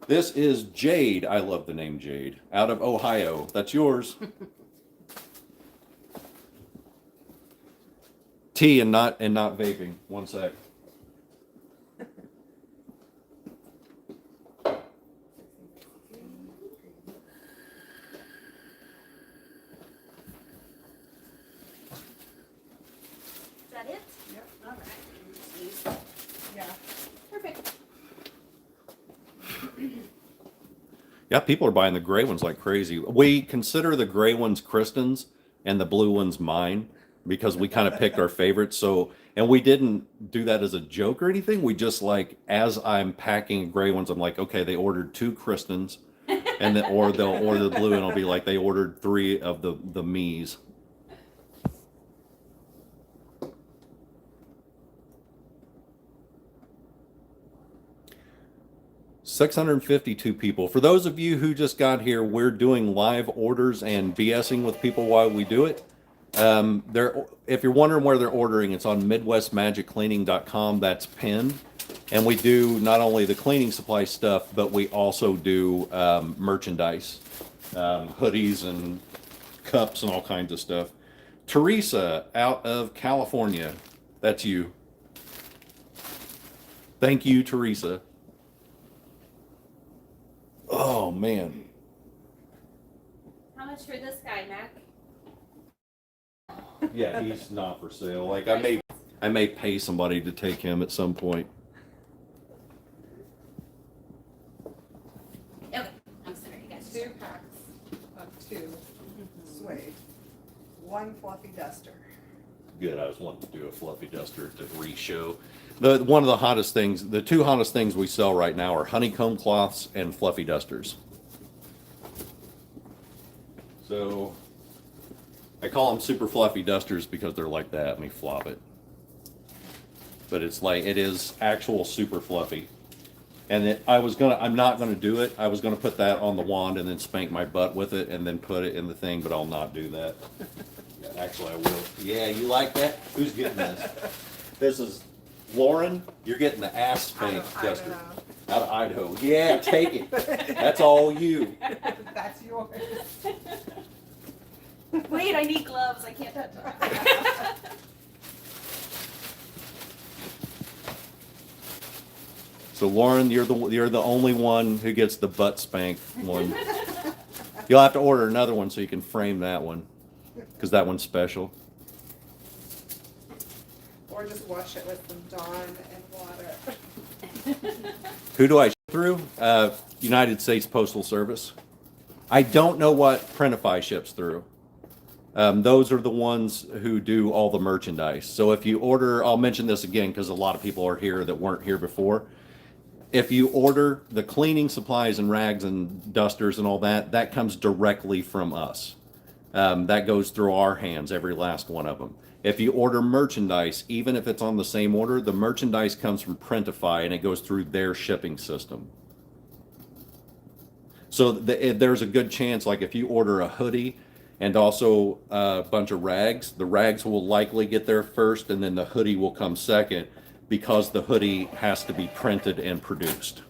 This is Jade, I love the name Jade, out of Ohio. That's yours. Tea and not vaping. One sec. Yeah, people are buying the gray ones like crazy. We consider the gray ones Kristan's and the blue ones mine because we kind of picked our favorites. So, and we didn't do that as a joke or anything. We just like, as I'm packing gray ones, I'm like, okay, they ordered 2 Kristan's, and then or they'll order the blue, and I'll be like, they ordered 3 of the me's. $652 people. For those of you who just got here, we're doing live orders and BSing with people while we do it. If you're wondering where they're ordering, it's on MidwestMagicCleaning.com. That's pinned. And we do not only the cleaning supply stuff, but we also do merchandise, hoodies and cups and all kinds of stuff. Teresa out of California. That's you. Thank you, Teresa. Oh, man. How much for this guy, Mac? Yeah, he's not for sale. Like, I may pay somebody to take him at some point. Okay, I'm sorry, guys. 2 packs of 2 suede, 1 fluffy duster. Good, I was wanting to do a fluffy duster to re-show. One of the hottest things, the 2 hottest things we sell right now are honeycomb cloths and fluffy dusters. So I call them super fluffy dusters because they're like that. Let me flop it. But it's like, it is actual super fluffy. And I'm not gonna do it. I was gonna put that on the wand and then spank my butt with it and then put it in the thing, but I'll not do that. Yeah, actually, I will. Yeah, you like that? Who's getting this? This is Lauren. You're getting the ass spank duster out of Idaho. Yeah, take it. That's all you. That's yours. Wait, I need gloves. I can't touch it. So Lauren, you're the only one who gets the butt spank one. You'll have to order another one so you can frame that one, because that one's special. Or just wash it with some Dawn and water. Who do I ship through? United States Postal Service. I don't know what Printify ships through. Those are the ones who do all the merchandise. So if you order, I'll mention this again because a lot of people are here that weren't here before. If you order the cleaning supplies and rags and dusters and all that, that comes directly from us. That goes through our hands, every last one of them. If you order merchandise, even if it's on the same order, the merchandise comes from Printify and it goes through their shipping system. So there's a good chance, like if you order a hoodie and also a bunch of rags, the rags will likely get there first and then the hoodie will come second because the hoodie has to be printed and produced.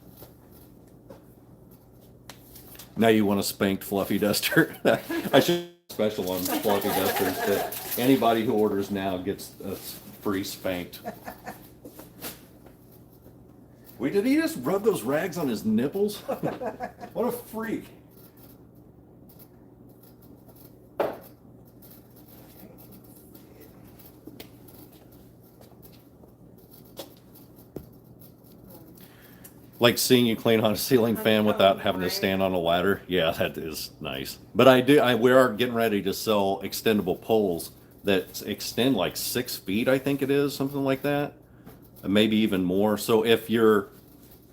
Now you want a spanked fluffy duster. I should special on fluffy dusters that anybody who orders now gets a free spanked. Wait, did he just rub those rags on his nipples? What a freak. Like seeing you clean on a ceiling fan without having to stand on a ladder. Yeah, that is nice. But we are getting ready to sell extendable poles that extend like 6 feet, I think it is, something like that. Maybe even more. So if you're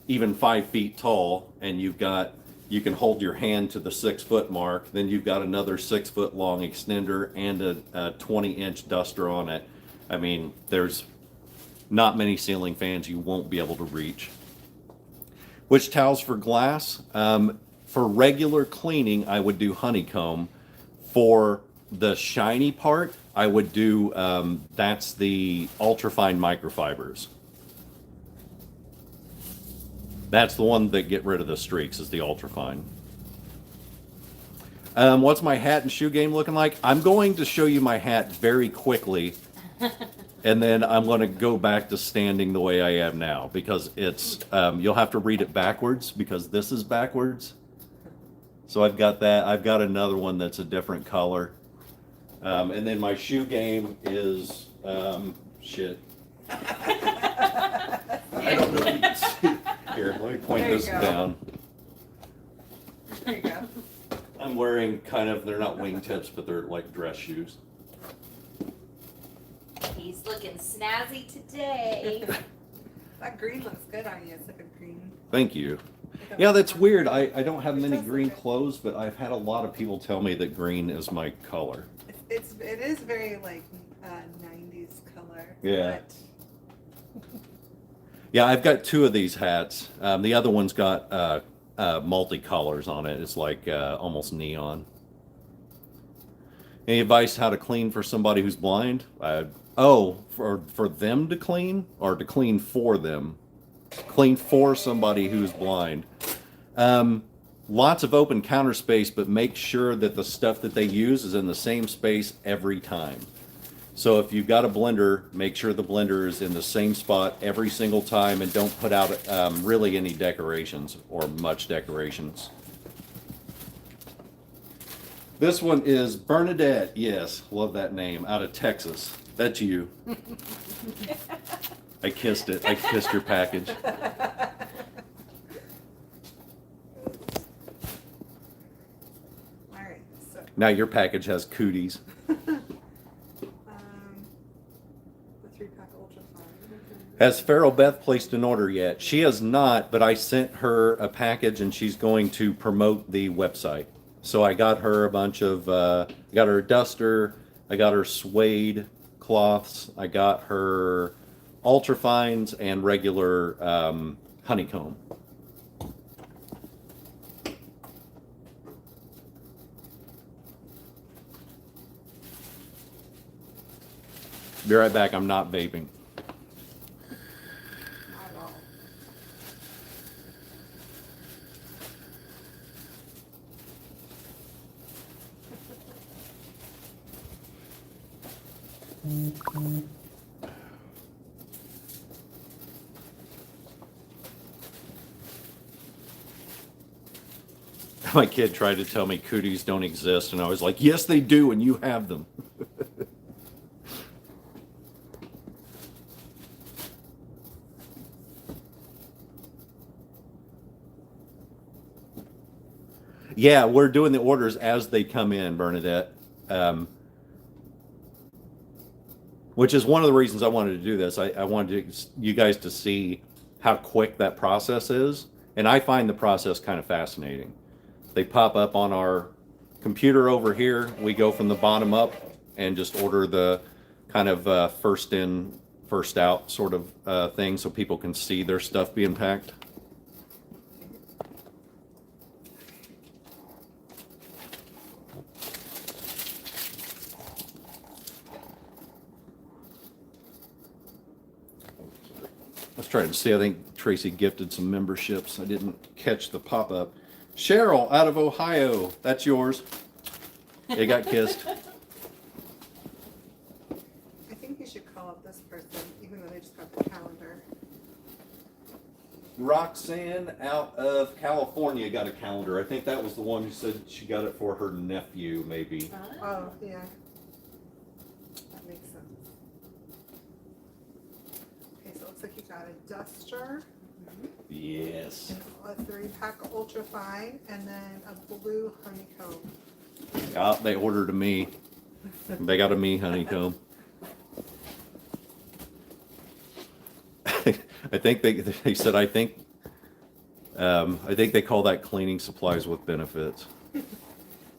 even 5 feet tall and you can hold your hand to the 6 foot mark, then you've got another 6 foot long extender and a 20-inch duster on it. I mean, there's not many ceiling fans you won't be able to reach. Which towels for glass? For regular cleaning, I would do honeycomb. For the shiny part, I would do, that's the ultrafine microfibers. That's the one that get rid of the streaks, is the ultrafine. What's my hat and shoe game looking like? I'm going to show you my hat very quickly. And then I'm going to go back to standing the way I am now because it's, you'll have to read it backwards because this is backwards. So I've got that. I've got another one that's a different color. And then my shoe game is, shit. I don't know if you can see. Here, let me point this down. There you go. I'm wearing kind of, they're not wingtips, but they're like dress shoes. He's looking snazzy today. That green looks good on you. It's like a green. Thank you. like a- Yeah, that's weird. I don't have It many does look green good. clothes, but I've had a lot of people tell me that green is my color. It is very like 90s color. Yeah. But Yeah, I've got two of these hats. The other one's got multicolors on it. It's like almost neon. Any advice how to clean for somebody who's blind? For them to clean or to clean for them? Clean for somebody who's blind. Lots of open counter space, but make sure that the stuff that they use is in the same space every time. So if you've got a blender, make sure the blender is in the same spot every single time and don't put out really any decorations or much decorations. This one is Bernadette. Yes, love that name. Out of Texas. That's you. I kissed it. I kissed your package. all right. So Now your package has cooties. the 3-pack ultra fine. Has Farrell Beth placed an order yet? She has not, but I sent her a package and she's going to promote the website. So I got her a bunch of, got her a duster, I got her suede cloths, I got her ultrafines and regular honeycomb. Be right back, I'm not vaping. Not at all. My kid tried to tell me cooties don't exist, and I was like, yes, they do, and you have them. Yeah, we're doing the orders as they come in, Bernadette. Which is one of the reasons I wanted to do this. I wanted you guys to see how quick that process is. And I find the process kind of fascinating. They pop up on our computer over here. We go from the bottom up and just order the kind of first in, first out sort of thing so people can see their stuff being packed. I was trying to see, I think Tracy gifted some memberships. I didn't catch the pop-up. Cheryl out of Ohio, that's yours. They got kissed. I think you should call up this person, even though they just got the calendar. Roxanne out of California got a calendar. I think that was the one who said she got it for her nephew, maybe. Oh, yeah. That makes sense. Okay, so it looks like you got a duster, Yes. a 3-pack ultra fine, and then a blue honeycomb. Yeah, they ordered a me. They got a me honeycomb. I think they said I think they call that cleaning supplies with benefits.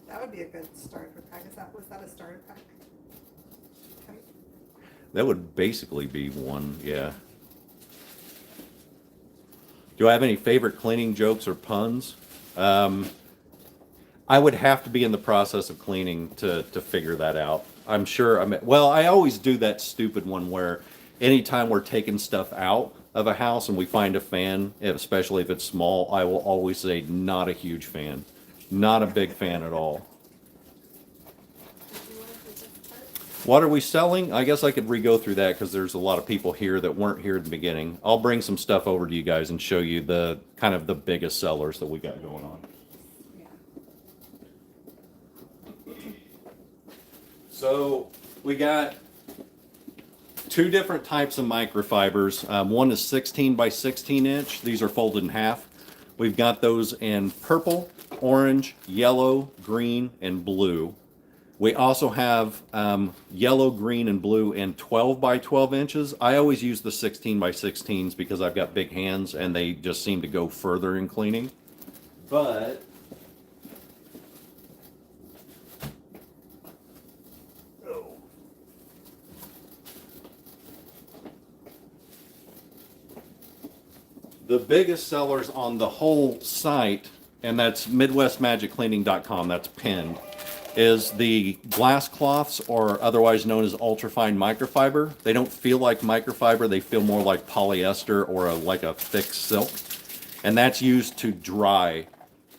That would be a good starter pack. Was that a starter pack? Okay. That would basically be one, yeah. Do I have any favorite cleaning jokes or puns? I would have to be in the process of cleaning to figure that out. I'm sure. I always do that stupid one where anytime we're taking stuff out of a house and we find a fan, especially if it's small, I will always say not a huge fan. Not a big fan at all. What are we selling? I guess I could re-go through that because there's a lot of people here that weren't here at the beginning. I'll bring some stuff over to you guys and show you the kind of the biggest sellers that we got going on. Yeah. So we got two different types of microfibers. One is 16 by 16 inch. These are folded in half. We've got those in purple orange, yellow, green, and blue. We also have yellow, green, and blue in 12 by 12 inches. I always use the 16 by 16s because I've got big hands and they just seem to go further in cleaning. But the biggest sellers on the whole site, and that's MidwestMagicCleaning.com, that's pinned, is the glass cloths, or otherwise known as ultrafine microfiber. They don't feel like microfiber, they feel more like polyester or like a thick silk. And that's used to dry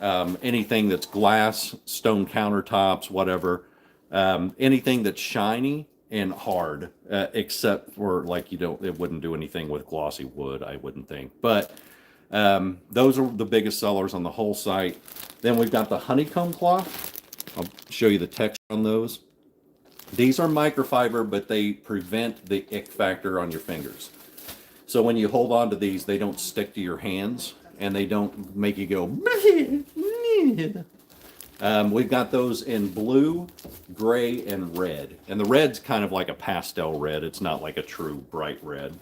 anything that's glass, stone countertops, whatever, anything that's shiny and hard, except for like it wouldn't do anything with glossy wood, I wouldn't think. But those are the biggest sellers on the whole site. Then we've got the honeycomb cloth. I'll show you the texture on those. These are microfiber, but they prevent the ick factor on your fingers. So when you hold on to these, they don't stick to your hands and they don't make you go. We've got those in blue, gray, and red. And the red's kind of like a pastel red. It's not like a true bright red.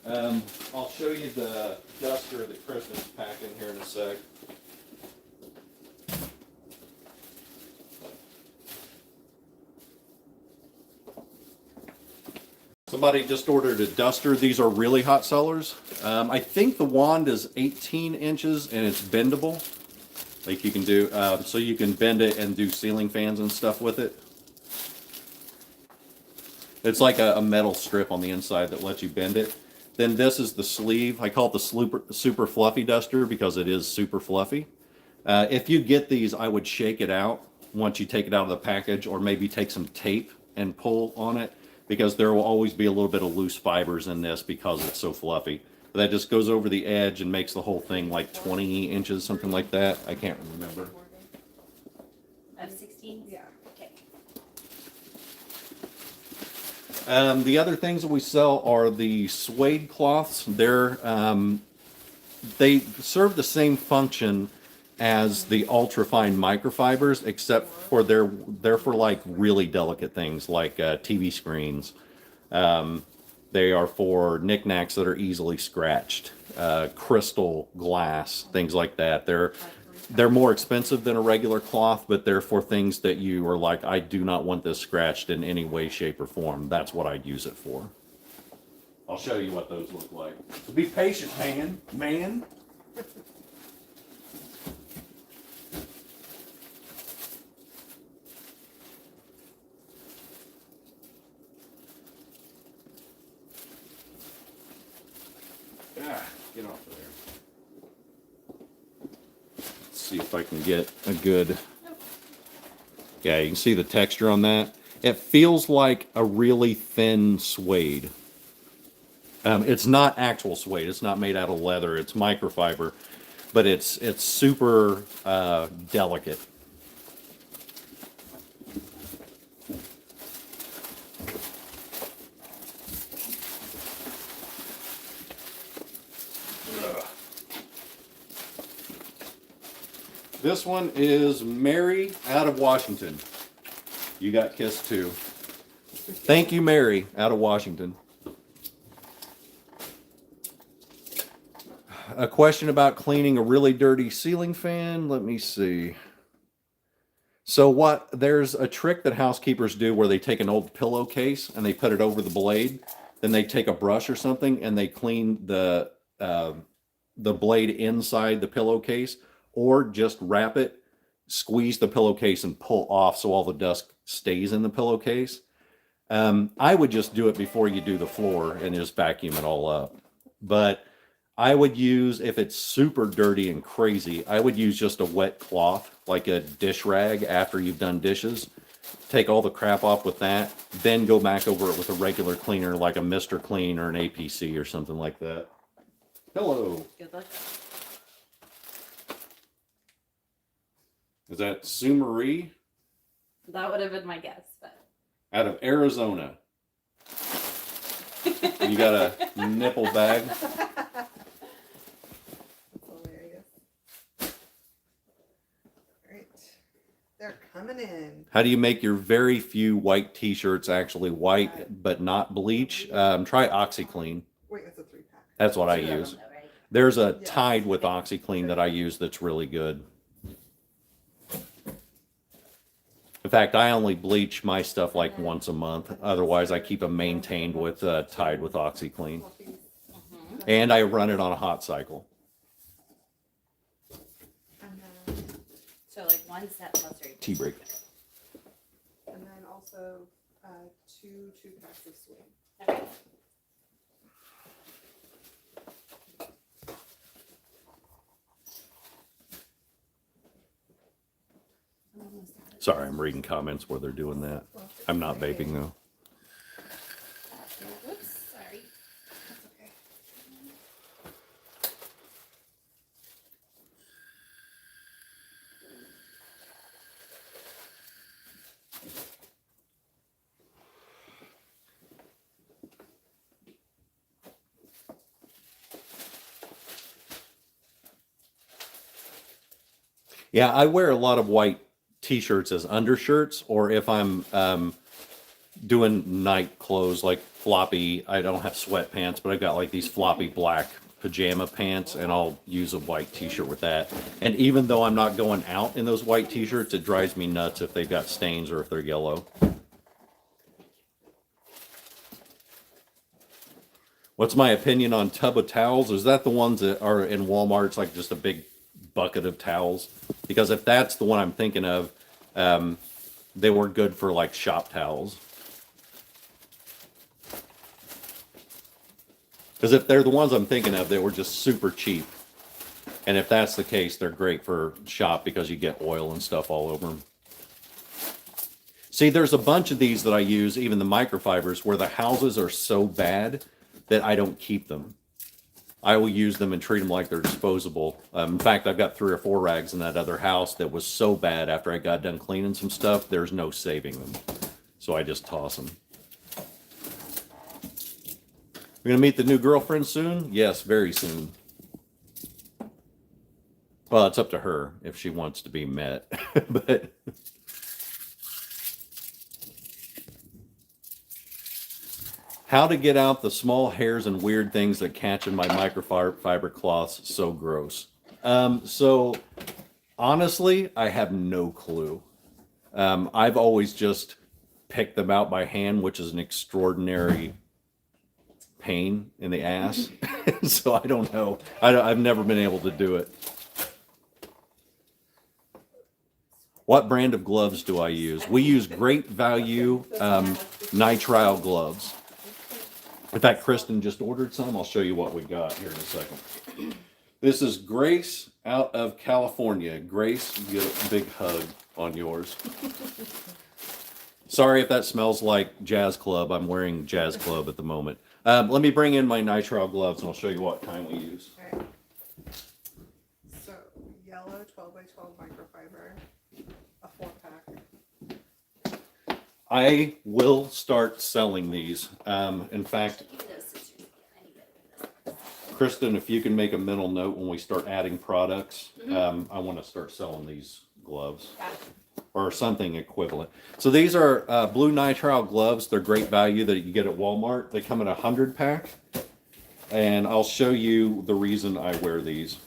I'll show you the duster that Kristan's packing here in a sec. Somebody just ordered a duster. These are really hot sellers. I think the wand is 18 inches and it's bendable. Like you can do, so you can bend it and do ceiling fans and stuff with it. It's like a metal strip on the inside that lets you bend it. Then this is the sleeve. I call it the super fluffy duster because it is super fluffy. If you get these, I would shake it out once you take it out of the package, or maybe take some tape and pull on it, because there will always be a little bit of loose fibers in this because it's so fluffy. But that just goes over the edge and makes the whole thing like 20 inches, something like that. I can't remember. Of 16? Yeah. Okay. The other things that we sell are the suede cloths. They serve the same function as the ultrafine microfibers, except for they're for like really delicate things like TV screens. They are for knickknacks that are easily scratched, crystal, glass, things like that. They're more expensive than a regular cloth, but they're for things that you are like, I do not want this scratched in any way, shape, or form. That's what I'd use it for. I'll show you what those look like. So be patient, man. Get off of there. Let's see if I can get a good. Yeah, you can see the texture on that. It feels like a really thin suede. It's not actual suede. It's not made out of leather. It's microfiber, but it's super delicate. This one is Mary out of Washington. You got kissed too. Thank you, Mary out of Washington. A question about cleaning a really dirty ceiling fan. Let me see. So there's a trick that housekeepers do where they take an old pillowcase and they put it over the blade. Then they take a brush or something and they clean the blade inside the pillowcase. Or just wrap it, squeeze the pillowcase and pull off so all the dust stays in the pillowcase. I would just do it before you do the floor and just vacuum it all up. But I would use, if it's super dirty and crazy, I would use just a wet cloth, like a dish rag after you've done dishes. Take all the crap off with that, then go back over it with a regular cleaner like a Mr. Clean or an APC or something like that. Hello. Good luck. Is that Sue Marie? That would have been my guess, but. Out of Arizona. You got a nipple bag? Hilarious. They're coming in. How do you make your very few white t-shirts actually white but not bleach? Try OxyClean. Wait, it's a 3-pack. That's what I Two of use. them, though, right? There's a Yes. Tide with OxyClean that I use that's really good. In fact, I only bleach my stuff like once a month. Otherwise, I keep them maintained with Tide with OxyClean. Mhm. And I run it on a hot cycle. And then, So like one set plus or Tea break. and then also 2 2-packs of swing. Okay. Sorry, I'm reading comments where they're doing that. I'm not vaping though. Whoops, sorry. That's okay. Yeah, I wear a lot of white t-shirts as undershirts, or if I'm doing night clothes like floppy, I don't have sweatpants, but I've got like these floppy black pajama pants, and I'll use a white t-shirt with that. And even though I'm not going out in those white t-shirts, it drives me nuts if they've got stains or if they're yellow. What's my opinion on tub of towels? Is that the ones that are in Walmart? It's like just a big bucket of towels. Because if that's the one I'm thinking of, they were good for like shop towels. Because if they're the ones I'm thinking of, they were just super cheap. And if that's the case, they're great for shop because you get oil and stuff all over them. See, there's a bunch of these that I use, even the microfibers, where the houses are so bad that I don't keep them. I will use them and treat them like they're disposable. In fact, I've got 3 or 4 rags in that other house that was so bad after I got done cleaning some stuff, there's no saving them. So I just toss them. We're going to meet the new girlfriend soon? Yes, very soon. Well, it's up to her if she wants to be met. But how to get out the small hairs and weird things that catch in my microfiber cloths, so gross. So honestly, I have no clue. I've always just picked them out by hand, which is an extraordinary pain in the ass. So I don't know. I've never been able to do it. What brand of gloves do I use? We use Great Value nitrile gloves. In fact, Kristan just ordered some. I'll show you what we got here in a second. This is Grace out of California. Grace, you get a big hug on yours. Sorry if that smells like Jazz Club. I'm wearing Jazz Club at the moment. Let me bring in my nitrile gloves and I'll show you what kind we use. Okay. So, yellow 12 by 12 microfiber, a 4-pack. I will start selling these. In fact, Give me those scissors again. I need to- Kristan, if you can make a mental note when we start adding products, I want to start selling these gloves or something equivalent. So these are blue nitrile gloves. They're great value that you get at Walmart. They come in a 100-pack, and I'll show you the reason I wear these.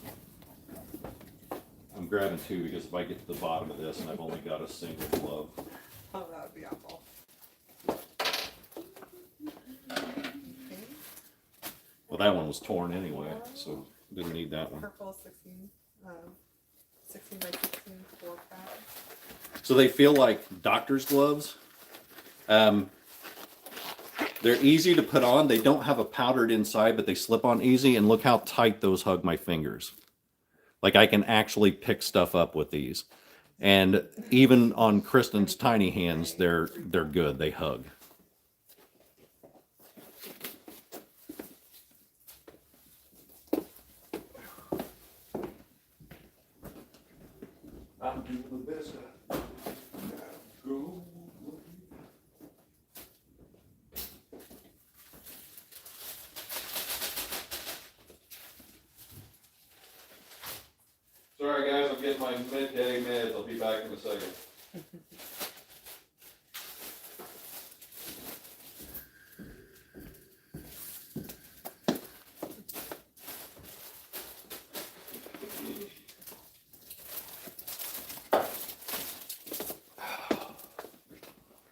I'm grabbing 2 because if I get to the bottom of this and I've only got a single glove. Oh, that would be awful. Okay. Well, that one was torn anyway, so didn't need that one. Purple 16 by 16 4-pack. So they feel like doctor's gloves. They're easy to put on. They don't have a powdered inside, but they slip on easy. And look how tight those hug my fingers. Like I can actually pick stuff up with these. And even on Kristen's tiny hands, they're good. They hug. I'm doing the best I go. Sorry guys, I'm getting my midday meds. I'll be back in a second.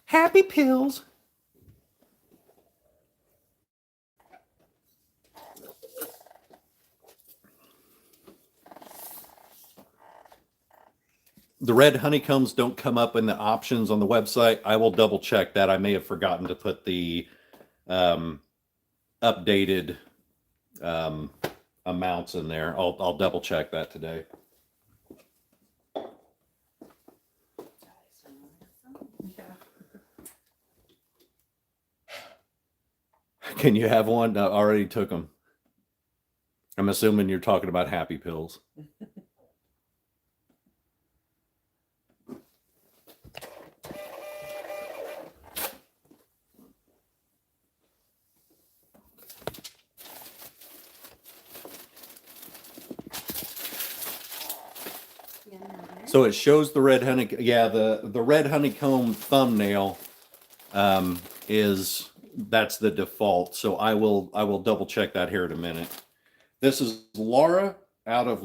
Happy pills. The red honeycombs don't come up in the options on the website. I will double check that. I may have forgotten to put the updated amounts in there. I'll double check that today. Yeah. Can you have one? No, I already took them. I'm assuming you're talking about happy pills. So it shows the red honey. Yeah, the red honeycomb thumbnail that's the default. So I will double check that here in a minute. This is Laura out of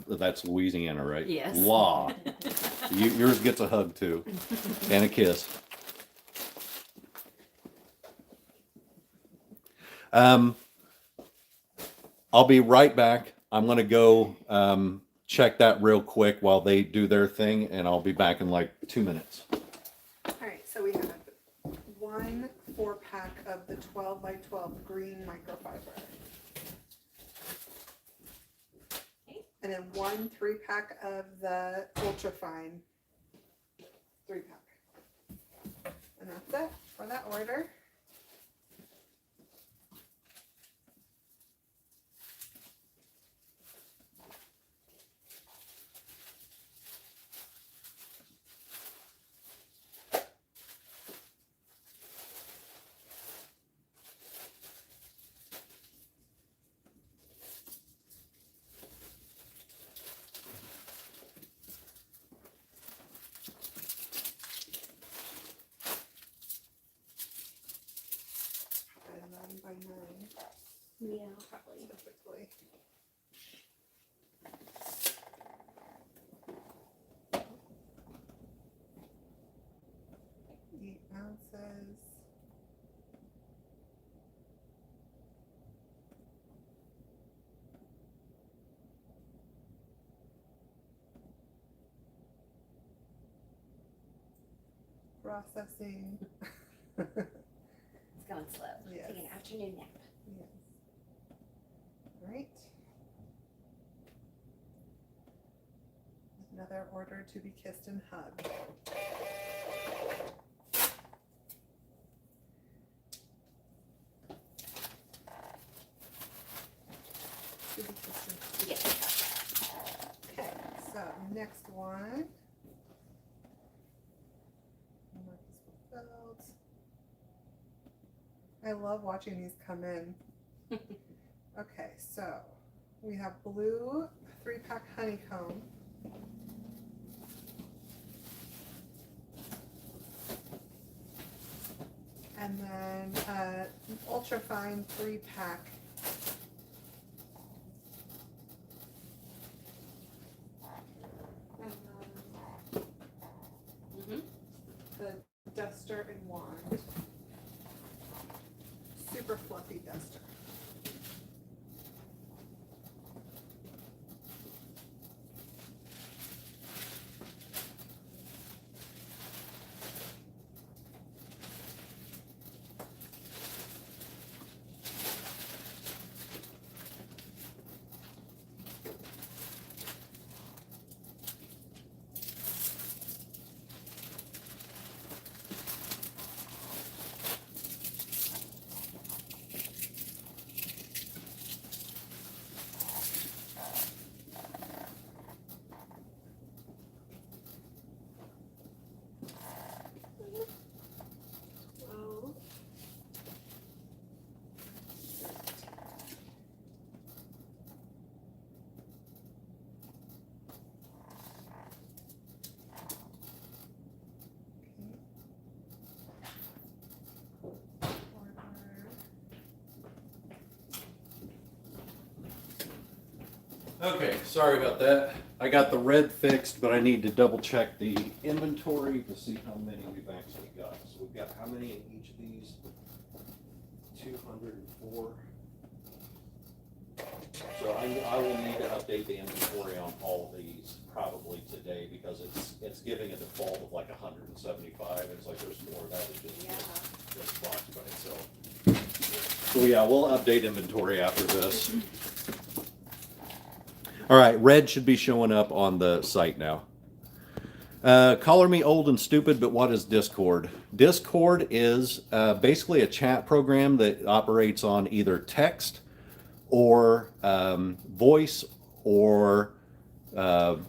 that's Louisiana, right? Yes. Law. Yours gets a hug too, and a kiss. I'll be right back. I'm gonna go check that real quick while they do their thing, and I'll be back in like 2 minutes. All right, so we have 1 4-pack of the 12 by 12 green microfiber. And then 1 3-pack of the ultrafine 3-pack. And that's it for that order. Probably 9 by 9 Yeah, probably. typically. Eight ounces. Processing. It's going slow. Yes. Take an afternoon nap. Yes. All right. Another order to be kissed and hugged. To be kissed and hugged. Yes. Okay, so next one. Mark is fulfilled. I love watching these come in. Okay, so we have blue 3-pack honeycomb. And then ultrafine 3-pack. And then the duster and wand. Super fluffy duster. Okay, sorry about that. I got the red fixed, but I need to double check the inventory to see how many we've actually got. So we've got how many in each of these? 204. So I will need to update the inventory on all of these probably today because it's giving a default of like 175. It's like there's more that is just box by itself. So yeah, we'll update inventory after this. All right, red should be showing up on the site now. Color me old and stupid, but what is Discord? Discord is basically a chat program that operates on either text or voice or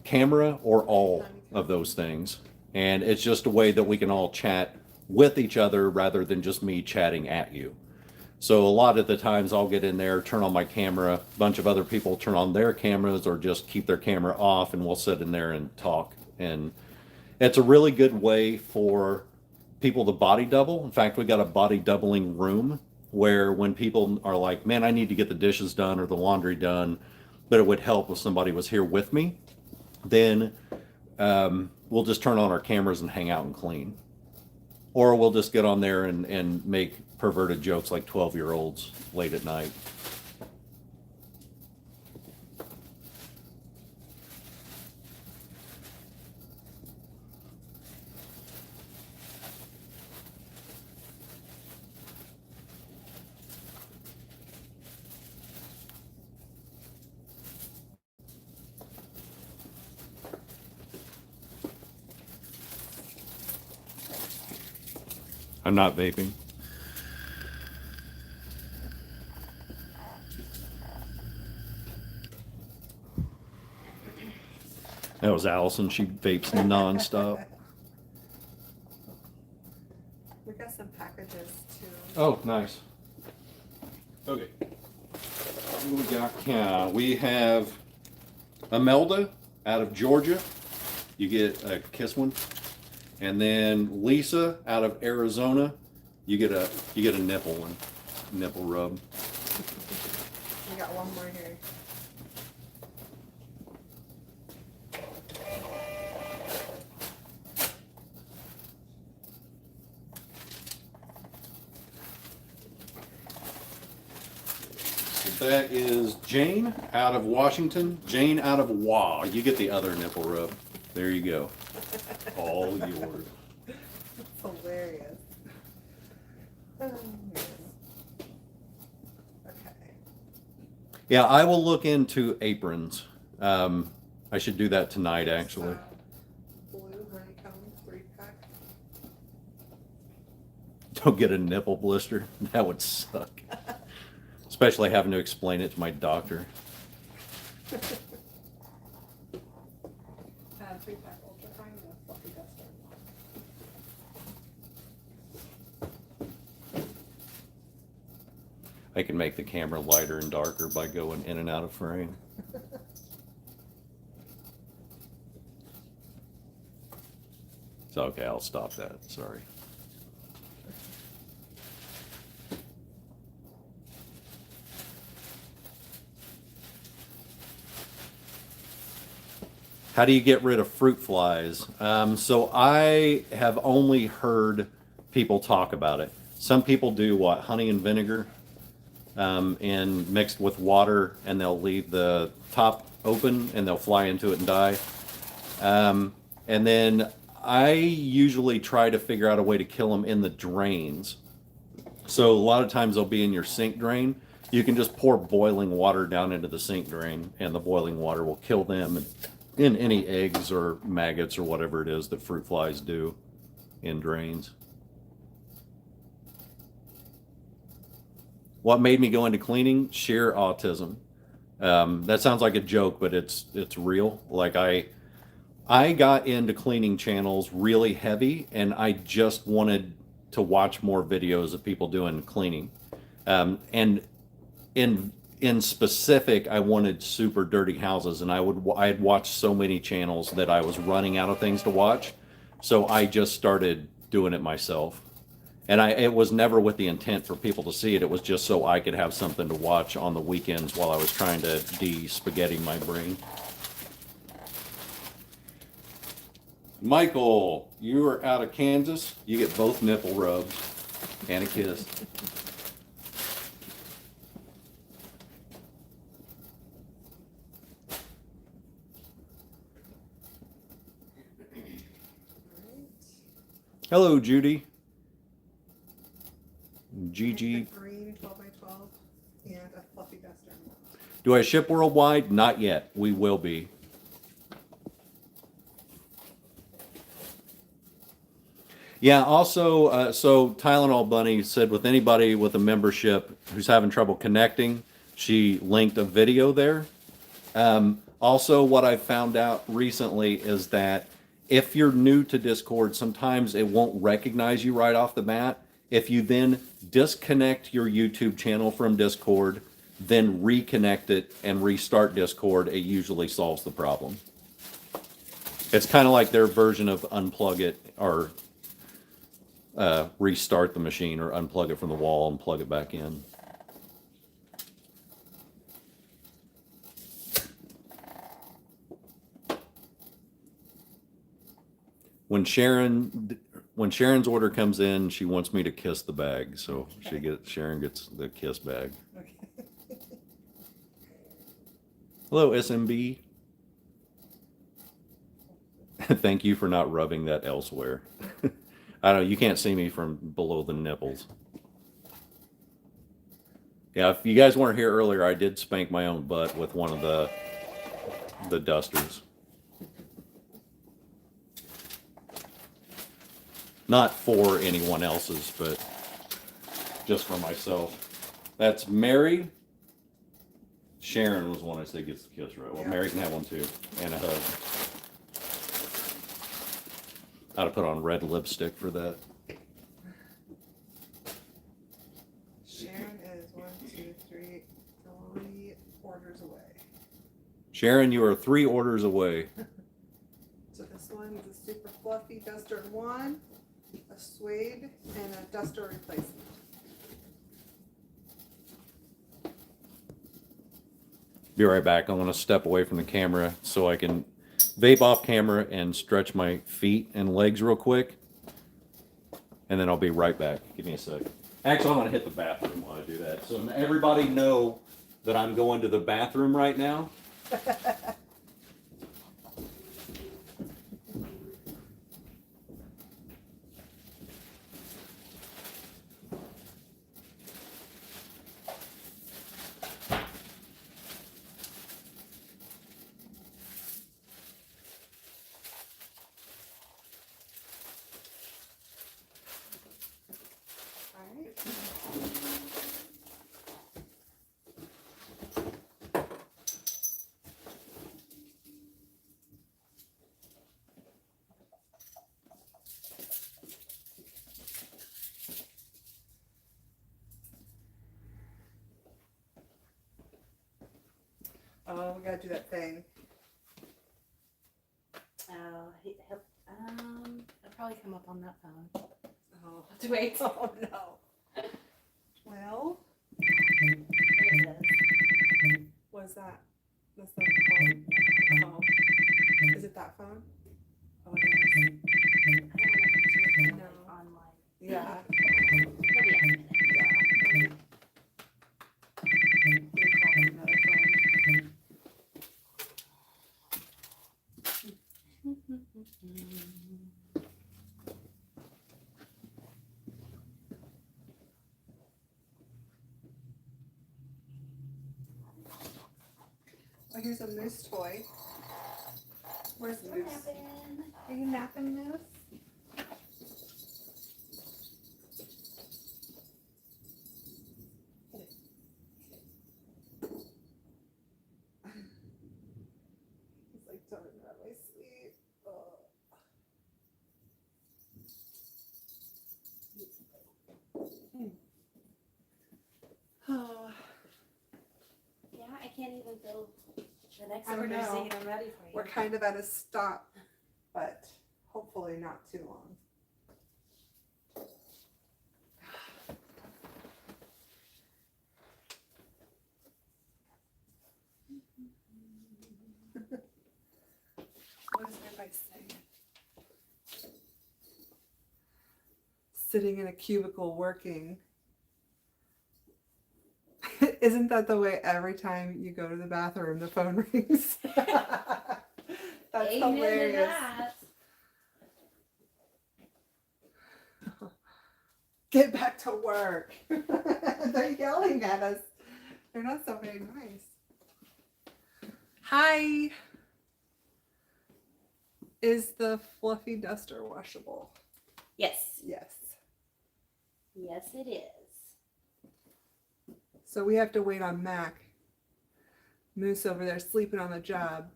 camera or all of those things. And it's just a way that we can all chat with each other rather than just me chatting at you. So a lot of the times I'll get in there, turn on my camera, a bunch of other people turn on their cameras or just keep their camera off, and we'll sit in there and talk. And it's a really good way for people to body double. In fact, we got a body doubling room where when people are like, man, I need to get the dishes done or the laundry done, but it would help if somebody was here with me, then we'll just turn on our cameras and hang out and clean. Or we'll just get on there and make perverted jokes like 12-year-olds late at night. I'm not vaping. That was Allison. She vapes nonstop. We got some packages too. Oh, nice. Okay. What do we got? Yeah, we have Imelda out of Georgia. You get a kiss one. And then Lisa out of Arizona. You get a nipple one. Nipple rub. We got one more here. So that is Jane out of Washington. Jane out of Wa. You get the other nipple rub. There you go. All yours. That's hilarious. Oh, man. Okay. Yeah, I will look into aprons. I should do that tonight, actually. Blue honeycomb 3-pack. Don't get a nipple blister. That would suck. Especially having to explain it to my doctor. 3-pack ultra fine and a fluffy duster. I can make the camera lighter and darker by going in and out of frame. So, okay, I'll stop that. Sorry. How do you get rid of fruit flies? So I have only heard people talk about it. Some people do what? Honey and vinegar and mixed with water, and they'll leave the top open and they'll fly into it and die. And then I usually try to figure out a way to kill them in the drains. So a lot of times they'll be in your sink drain. You can just pour boiling water down into the sink drain, and the boiling water will kill them in any eggs or maggots or whatever it is that fruit flies do in drains. What made me go into cleaning? Sheer autism. That sounds like a joke, but it's real. Like I got into cleaning channels really heavy, and I just wanted to watch more videos of people doing cleaning. And in specific, I wanted super dirty houses, and I had watched so many channels that I was running out of things to watch. So I just started doing it myself. And it was never with the intent for people to see it. It was just so I could have something to watch on the weekends while I was trying to de-spaghetti my brain. Michael, you are out of Kansas. You get both nipple rubs and a kiss. Hello, Judy. Gigi. Green 12x12 and a fluffy duster. Do I ship worldwide? Not yet. We will be. Yeah, also, so Tylenol Bunny said with anybody with a membership who's having trouble connecting, she linked a video there. Also, what I found out recently is that if you're new to Discord, sometimes it won't recognize you right off the bat. If you then disconnect your YouTube channel from Discord, then reconnect it and restart Discord, it usually solves the problem. It's kind of like their version of unplug it or restart the machine, or unplug it from the wall and plug it back in. When Sharon's order comes in, she wants me to kiss the bag, so Sharon gets the kiss bag. Okay. Hello, SMB. Thank you for not rubbing that elsewhere. I don't know, you can't see me from below the nipples. Yeah, if you guys weren't here earlier, I did spank my own butt with one of the dusters. Not for anyone else's, but just for myself. That's Mary. Sharon was the one I said gets the kiss right. Well, Yeah. Mary can have one too, and a hug. I'd have put on red lipstick for that. Sharon is 1, 2, 3 orders away. Sharon, you are 3 orders away. So this one is a super fluffy duster 1, a suede, and a duster replacement. Be right back. I want to step away from the camera so I can vape off camera and stretch my feet and legs real quick. And then I'll be right back. Give me a sec. Actually, I'm going to hit the bathroom while I do that. So everybody know that I'm going to the bathroom right now. Oh, we gotta do that thing. It'll probably come up on that phone. Oh, Wait. oh no. Well, There it is. what's that? That's the phone? Oh. Is it that phone? Oh, it is. I don't want to answer your phone No. online. Yeah. He'll be out in a minute. Yeah. You can call it another phone. Oh, here's a moose toy. Where's Moose? Are you napping, Moose? He's like, don't interrupt my sleep. Oh, Yeah, I can't even build the next I don't order know. saying I'm ready for you. we're kind of at a stop, but hopefully not too long. sitting in a cubicle working. Isn't that the way every time you go to the bathroom the phone rings? That's Amen to hilarious. that. Get back to work. They're yelling at us. They're not so very nice. Hi. Is the fluffy duster washable? Yes. Yes. Yes, it is. So we have to wait on Mac. Moose over there sleeping on the job.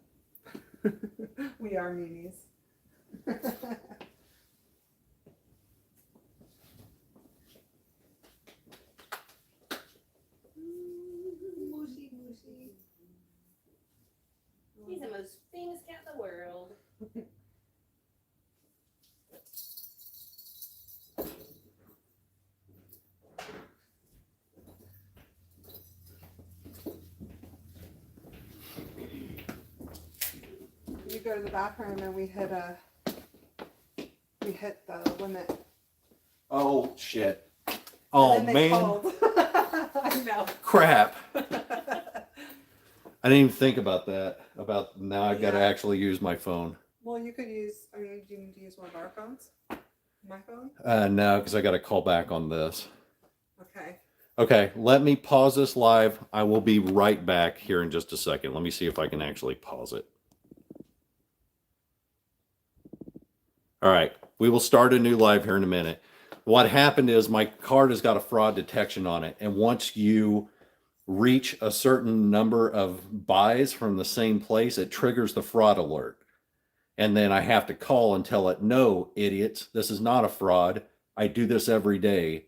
We are meanies. Mushy, mushy. He's the most famous cat in the world. You go to the bathroom and we hit the limit. Oh shit. Oh And then they man. called. I know. Crap. I didn't even think about that. About now I've got to Yeah. actually use my phone. Well, you could use. I mean, do you need to use one of our phones? My phone. No, because I got to call back on this. Okay. Okay, let me pause this live. I will be right back here in just a second. Let me see if I can actually pause it. All right, we will start a new live here in a minute. What happened is my card has got a fraud detection on it. And once you reach a certain number of buys from the same place, it triggers the fraud alert. And then I have to call and tell it, no, idiots, this is not a fraud. I do this every day.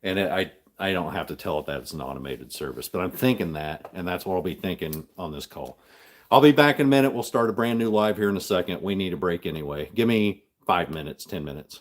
And I don't have to tell it that it's an automated service, but I'm thinking that, and that's what I'll be thinking on this call. I'll be back in a minute. We'll start a brand new live here in a second. We need a break anyway. Give me 5 minutes, 10 minutes.